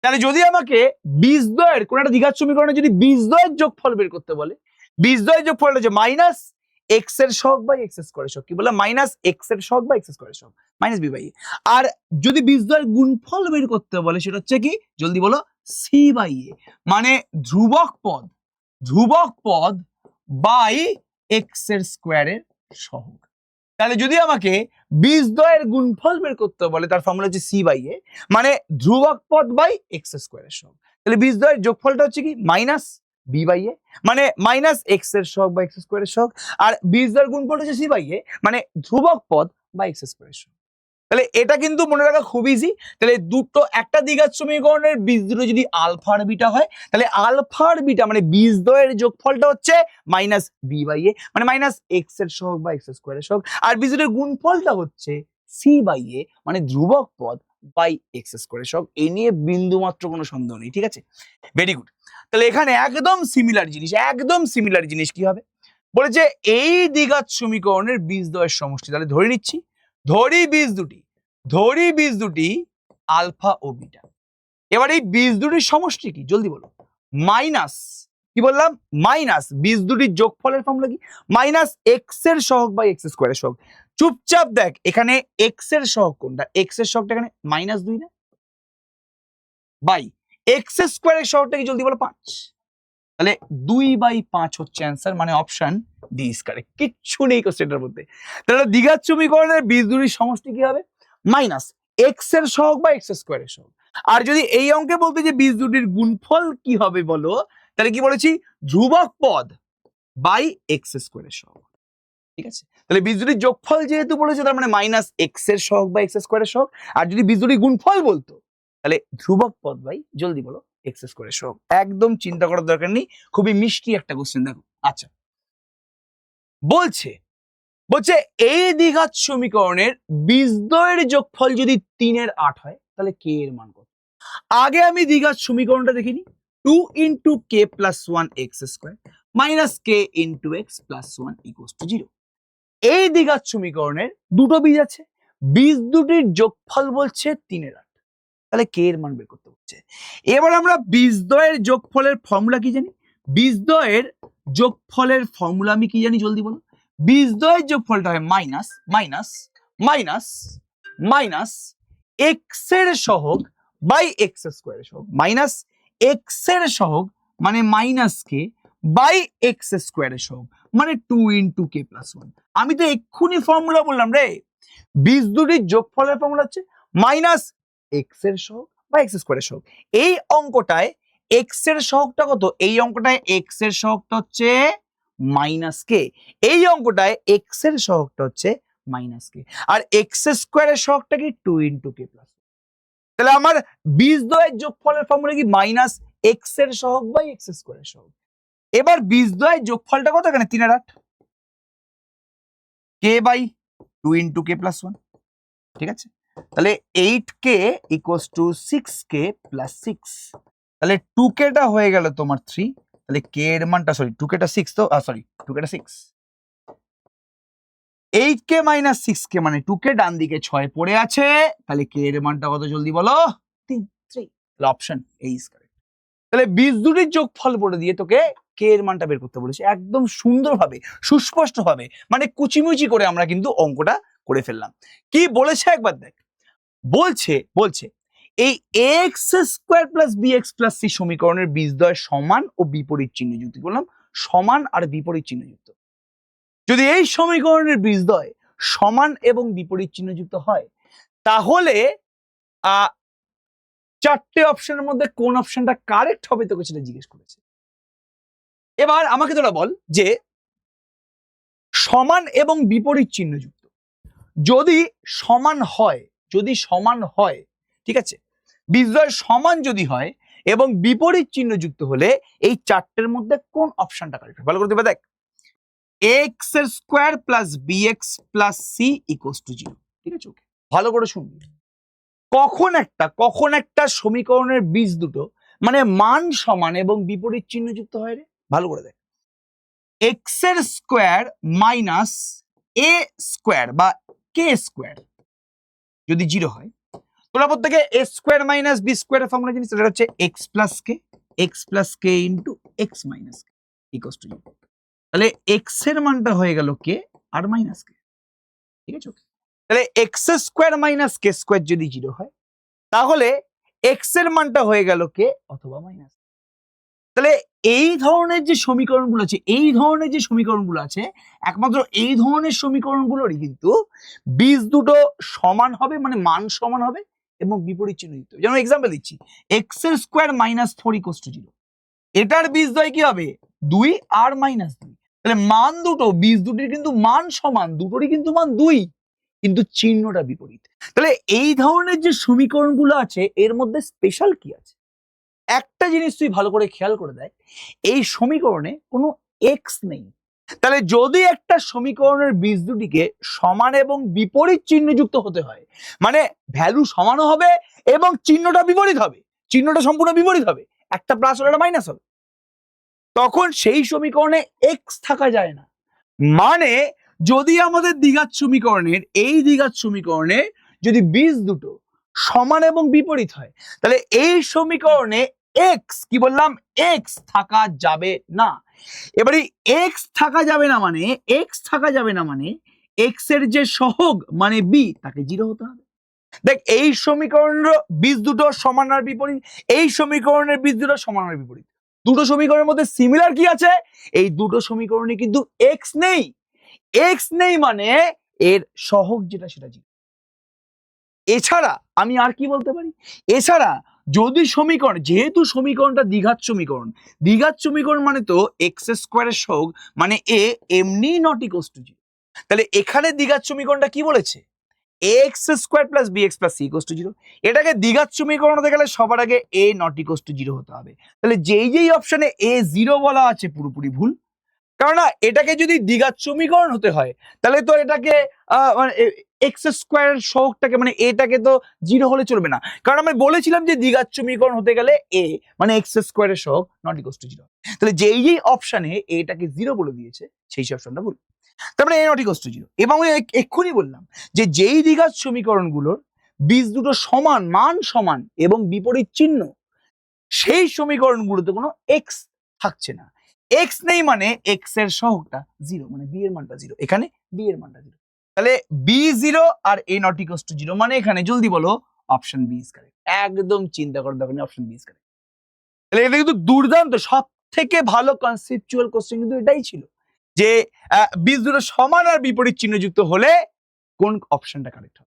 তাহলে যদি আমাকে বীজদ্বয়ের কোন একটা দ্বিঘাত সমীকরণে যদি বীজদ্বয়ের যোগফল বের করতে বলে, বীজদ্বয়ের যোগফলটা হচ্ছে মাইনাস এক্স এর সহগ বাই এক্স স্কোয়ারের সহগ, কি বললাম, মাইনাস এক্স এর সহগ বাই এক্স স্কোয়ারের সহগ মাইনাস বি বাই এ। আর যদি বীজদ্বয়ের গুণফল বের করতে বলে সেটা হচ্ছে কি জলদি বলো, সি বাই এ মানে ধ্রুবক পদ বাই এক্স এর স্কোয়ারের সহগ। তাহলে যদি আমাকে বীজদ্বয়ের গুণফল বের করতে বলে তার ফর্মুলা হচ্ছে সি বাই এ মানে ধ্রুবক পদ বাই এক্স স্কোয়ারের সহগ। তাহলে বীজদ্বয়ের যোগফলটা হচ্ছে কি মাইনাস বি বাই এ মানে মাইনাস এক্স এর সহগ বা এক্স স্কোয়ারের সহগ, আর বীজদ্বয়ের গুণফলটা হচ্ছে সি বাই এ মানে ধ্রুবক পদ বা এক্স স্কোয়ারের সহগ। তাহলে এটা কিন্তু মনে রাখা খুব ইজি। তাহলে দুটো একটা দ্বিঘাত সমীকরণের বীজ দুটো যদি আলফা আর বিটা হয়, তাহলে আলফা আর বিটা মানে বীজদ্বয়ের যোগফলটা হচ্ছে মাইনাস বি বাই এ মানে মাইনাস এক্স এর সহগ বা এক্স স্কোয়ারের সহগ, আর বীজদ্বয়ের গুণফলটা হচ্ছে সি বাই এ মানে ধ্রুবক পদ বাই এক্স স্কোয়ারের সহগ। এই নিয়ে বিন্দু মাত্র কোনো সন্দেহ নেই, ঠিক আছে, ভেরি গুড। তাহলে এখানে একদম সিমিলার জিনিস, একদম সিমিলার জিনিস কি হবে বলেছে এই দ্বিঘাত সমীকরণের বীজদ্বয়ের সমষ্টি। তাহলে ধরে নিচ্ছি, ধরি বীজ দুটি আলফা ও বিটা। এবার এই বীজ দুটির সমষ্টি কি জলদি বলো, মাইনাস কি বললাম, মাইনাস বীজ দুটির যোগফলের ফর্মুলা কি, মাইনাস এক্স এর সহগ বাই এক্স স্কোয়ারের সহগ। চুপচাপ দেখ এখানে এক্স এর সহগ কোনটা, এক্স এর সহগটা এখানে -2 না, বাই এক্স স্কোয়ারের সহগটা কি জলদি বলো 5, তাহলে 2/5 হচ্ছে অ্যান্সার, মানে অপশন ডি ইজ কারেক্ট, কিচ্ছু নেই কোশ্চেনটার মধ্যে। তাহলে দ্বিঘাত সমীকরণের বীজ দুটির সমষ্টি কি হবে, মাইনাস এক্স এর সহগ বা এক্স স্কোয়ারের সহগ। আর যদি এই অঙ্কে বলতে যে বীজ দুটির গুণফল কি হবে বলো, তাহলে কি বলেছি, ধ্রুবক পদ বাই এক্স স্কোয়ারের সহগ। ঠিক আছে, তাহলে বীজজুটির যোগফল যেহেতু বলেছে তার মানে মাইনাস এক্স এর সহগ বা এক্স স্কোয়ারের সহগ, আর যদি বীজজুটির গুণফল বলতো তাহলে ধ্রুবক পদ বাই জলদি বলো এক্স স্কোয়ারের সহগ। একদম চিন্তা করার দরকার নেই, খুবই মিষ্টি একটা কোশ্চেন। দেখো আচ্ছা, বলছে এই দ্বিঘাত সমীকরণের বীজদ্বয়ের যোগফল যদি 3/8 হয় তাহলে কে এর মান কত? আগে আমি দ্বিঘাত সমীকরণটা দেখিনি। 2 × k + 1 x square minus k × x + 1 = 0। এই দ্বিঘাত সমীকরণের দুটো বীজ আছে, বীজ দুটির যোগফল বলছে 3/8, তাহলে কে এর মান বের করতে হচ্ছে। এবার আমরা বীজদ্বয়ের যোগফলের ফর্মুলা কি জানি? বীজদ্বয়ের যোগফলের ফর্মুলা আমি কি জানি জলদি বলো। বীজদ্বয়ের যোগফলটা হয় minus minus minus minus x এর সহগ বাই এক্স স্কোয়ারের সহগ, মাইনাস এক্স এর সহগ মানে মাইনাস কে বাই এক্স স্কোয়ারের সহগ মানে 2 × k + 1। আমি তো এক্ষুনি ফর্মুলা বললাম রে, বীজ দুটির যোগফলের ফর্মুলা হচ্ছে মাইনাস এক্স এর সহগ বা এক্স স্কোয়ারের সহগ। এই অঙ্কটায় এক্স এর সহগটা কত? এই অঙ্কটায় এক্স এর সহগটা হচ্ছে মাইনাস কে, এই অঙ্কটায় এক্স এর সহগটা হচ্ছে মাইনাস কে, আর এক্স স্কোয়ারের সহগটা কি 2 × k + 1। তাহলে আমার বীজদ্বয়ের যোগফলের ফর্মুলা কি মাইনাস এক্স এর সহগ বাই এক্স স্কোয়ারের সহগ। এবার বীজদ্বয়ের যোগফলটা কত? এখানে 3/8 k বাই 2 × k + 1, ঠিক আছে। তাহলে 8k = 6k + 6, তাহলে 2k টা হয়ে গেল তোমার 3, তাহলে k এর মানটা সরি 2k টা 6 তো সরি 2k টা 6, 8k - 6k মানে 2k, ডান দিকে 6 পড়ে আছে, তাহলে k এর মানটা কত জলদি বলো? 3। তাহলে অপশন এ ইজ কারেক্ট। তাহলে বীজ দুটির যোগফল বলে দিয়ে তোকে k এর মানটা বের করতে বলেছে, একদম সুন্দরভাবে সুস্পষ্টভাবে, মানে কুচিমুচি করে আমরা কিন্তু অঙ্কটা করে ফেললাম। কি বলেছে একবার দেখ, বলছে এই x² + bx + c সমীকরণের বীজদ্বয় সমান ও বিপরীত চিহ্নযুক্ত। বললাম সমান আর বিপরীত চিহ্নযুক্ত। যদি এই সমীকরণের বীজদ্বয় সমান এবং বিপরীত চিহ্নযুক্ত হয় তাহলে চারটে অপশনের মধ্যে কোন অপশনটা কারেক্ট হবে তোকে সেটা জিজ্ঞেস করেছে। এবার আমাকে তোরা বল যে সমান এবং বিপরীত চিহ্নযুক্ত যদি সমান হয়, ঠিক আছে, বীজদ্বয় সমান যদি হয় এবং বিপরীত চিহ্নযুক্ত হলে এই চারটের মধ্যে কোন অপশনটা কারেক্ট? ভালো করে দেখ, x² + bx + c = 0, ঠিক আছে। ওকে, ভালো করে শুনবি। কখন একটা সমীকরণের বীজ দুটো মানে মান সমান এবং বিপরীত চিহ্নযুক্ত হয় রে? ভালো করে দেখ, x² - a² বা k² যদি 0 হয়, তোরা প্রত্যেকে a² - b² এর ফর্মুলা জানিস, সেটা হচ্ছে x + k × x - k = 0। তাহলে x এর মানটা হয়ে গেল k আর মাইনাস k, ঠিক আছে। তাহলে x² - k² যদি 0 হয় তাহলে x এর মানটা হয়ে গেল k অথবা মাইনাস। তাহলে এই ধরনের যে সমীকরণগুলো আছে একমাত্র এই ধরনের সমীকরণগুলোরই কিন্তু বীজ দুটো সমান হবে, মানে মান সমান হবে এবং বিপরীত চিহ্নযুক্ত। যেমন এক্সাম্পল দিচ্ছি, x² - 4 = 0, এটার বীজদ্বয় কি হবে? 2 আর -2। তাহলে মান দুটো, বীজ দুটির কিন্তু মান সমান, দুটোরই কিন্তু মান 2, কিন্তু চিহ্নটা বিপরীত। তাহলে এই ধরনের যে সমীকরণগুলো আছে এর মধ্যে স্পেশাল কি আছে? একটা জিনিস তুই ভালো করে খেয়াল করে দেখ, এই সমীকরণে কোনো এক্স নেই। তাহলে যদি একটা সমীকরণের বীজ দুটিকে সমান এবং বিপরীত চিহ্নযুক্ত হতে হয়, মানে ভ্যালু সমানও হবে এবং চিহ্নটা বিপরীত হবে, চিহ্নটা সম্পূর্ণ বিপরীত হবে, একটা প্লাস হলে একটা মাইনাস হবে, তখন সেই সমীকরণে এক্স থাকা যায় না। মানে যদি আমাদের দ্বিঘাত সমীকরণে যদি বীজ দুটো সমান এবং বিপরীত হয় তাহলে এই সমীকরণে এক্স, কি বললাম, এক্স থাকা যাবে না। এবারে এক্স থাকা যাবে না মানে এক্স এর যে সহগ মানে বি তাকে 0 হতে হবে। দেখ, এই সমীকরণের বীজ দুটো সমান আর বিপরীত, এই সমীকরণের বীজ দুটো সমান আর বিপরীত, দুটো সমীকরণের মধ্যে সিমিলার কি আছে? এই দুটো সমীকরণে কিন্তু এক্স নেই মানে এর সহগ যেটা সেটা 0। এছাড়া আমি আর কি বলতে পারি? এছাড়া যদি সমীকরণ, যেহেতু সমীকরণটা দ্বিঘাত সমীকরণ মানে তো x² এর সহগ মানে a এমনি নট ইকুয়ালস টু 0। তাহলে এখানে দ্বিঘাত সমীকরণটা কি বলেছে, x square plus b x plus c equals to 0। এটাকে দ্বিঘাত সমীকরণ হতে গেলে সবার আগে এ নট ইকুয়ালস টু 0 হতে হবে। তাহলে যেই অপশনে এ 0 বলা আছে পুরোপুরি ভুল, কারণ না এটাকে যদি দ্বিঘাত সমীকরণ হতে হয় তাহলে তো এটাকে মানে এক্স স্কোয়ার সহগটাকে মানে এটাকে তো 0 হলে চলবে না, কারণ আমি বলেছিলাম যে দ্বিঘাত সমীকরণ হতে গেলে এ মানে এক্স স্কোয়ারের সহগ নট ইকুয়ালস টু 0। তাহলে যেই অপশনে এটাকে 0 বলে দিয়েছে সেই অপশনটা ভুল, তার মানে এ নট ইকুয়ালস টু 0। এবং আমি এক্ষুনি বললাম যে যেই দ্বিঘাত সমীকরণগুলোর বীজ দুটো সমান, মান সমান এবং বিপরীত চিহ্ন, সেই সমীকরণগুলোতে কোনো এক্স থাকছে না। এক্স নেই মানে এক্স এর সহগটা 0, মানে বি এর মানটা 0, এখানে বি এর মানটা 0। তাহলে বি 0 আর এ নট ইকুয়ালস টু 0, মানে এখানে জলদি বলো অপশন বি ইজ কারেক্ট। একদম চিন্তা করার দরকার নেই, অপশন বি ইজ কারেক্ট। তাহলে এটা কিন্তু দুর্দান্ত, সব থেকে ভালো কনসেপচুয়াল কোশ্চেন কিন্তু এটাই ছিল যে বীজ দুটো সমান আর বিপরীত চিহ্নযুক্ত হলে কোন অপশনটা কারেক্ট হবে।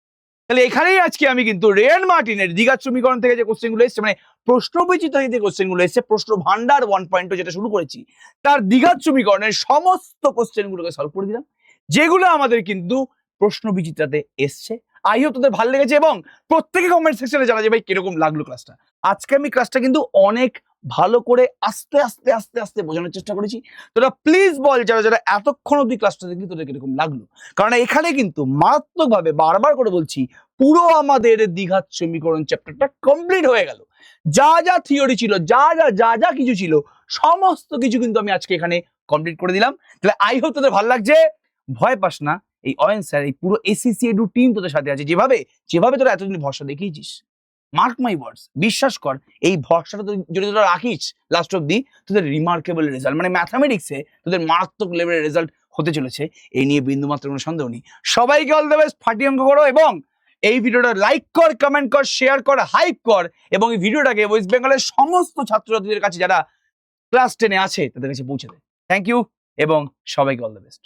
তাহলে এখানেই আজকে আমি কিন্তু রেয়ান মার্টিনের দ্বিঘাত সমীকরণ থেকে যে কোশ্চেনগুলো এসেছে, মানে প্রশ্নবিচিত যে কোশ্চেনগুলো এসেছে, প্রশ্ন ভান্ডার 1.0 যেটা শুরু করেছি, তার দ্বিঘাত সমীকরণের সমস্ত কোশ্চেনগুলোকে সলভ করে দিলাম, যেগুলো আমাদের কিন্তু প্রশ্নবিচিত্রাতে এসছে। আই হোপ তোদের ভালো লেগেছে এবং প্রত্যেকে কমেন্ট সেকশনে জানা যে ভাই কিরকম লাগলো ক্লাসটা। আজকে আমি ক্লাসটা কিন্তু অনেক ভালো করে আস্তে আস্তে আস্তে আস্তে বোঝানোর চেষ্টা করেছি। তোরা প্লিজ বল যারা যারা এতক্ষণ অব্দি ক্লাসটা দেখলি তোদের কিরকম লাগলো, কারণ এখানে কিন্তু মারাত্মকভাবে বারবার করে বলছি পুরো আমাদের দ্বিঘাত সমীকরণ চ্যাপ্টারটা কমপ্লিট হয়ে গেল। যা যা থিওরি ছিল, যা কিছু ছিল, সমস্ত কিছু কিন্তু আমি আজকে এখানে কমপ্লিট করে দিলাম। তাহলে আই হোপ তোদের ভালো লাগছে। ভয় পাস না, এই অয়ন স্যার, এই পুরো এসিসি এডু টিম তোদের সাথে আছে। যেভাবে তোরা এতদিন ভরসা দেখিয়েছিস, মার্ক মাই ওয়ার্ডস, বিশ্বাস কর এই ভরসাটা যদি তোরা রাখিস লাস্ট অব্দি, তোদের রিমার্কেবল রেজাল্ট, মানে ম্যাথামেটিক্সে তোদের মারাত্মক লেভেলের রেজাল্ট হতে চলেছে, এই নিয়ে বিন্দুমাত্র কোনো সন্দেহ নেই। সবাইকে অল দ্য বেস্ট, ফাটিয়ে অঙ্ক করো এবং এই ভিডিওটা লাইক কর, কমেন্ট কর, শেয়ার কর, হাইপ কর এবং এই ভিডিওটাকে ওয়েস্ট বেঙ্গলের সমস্ত ছাত্রছাত্রীদের কাছে যারা ক্লাস 10-এ আছে তাদের কাছে পৌঁছে দে। থ্যাংক ইউ এবং সবাইকে অল দ্য বেস্ট।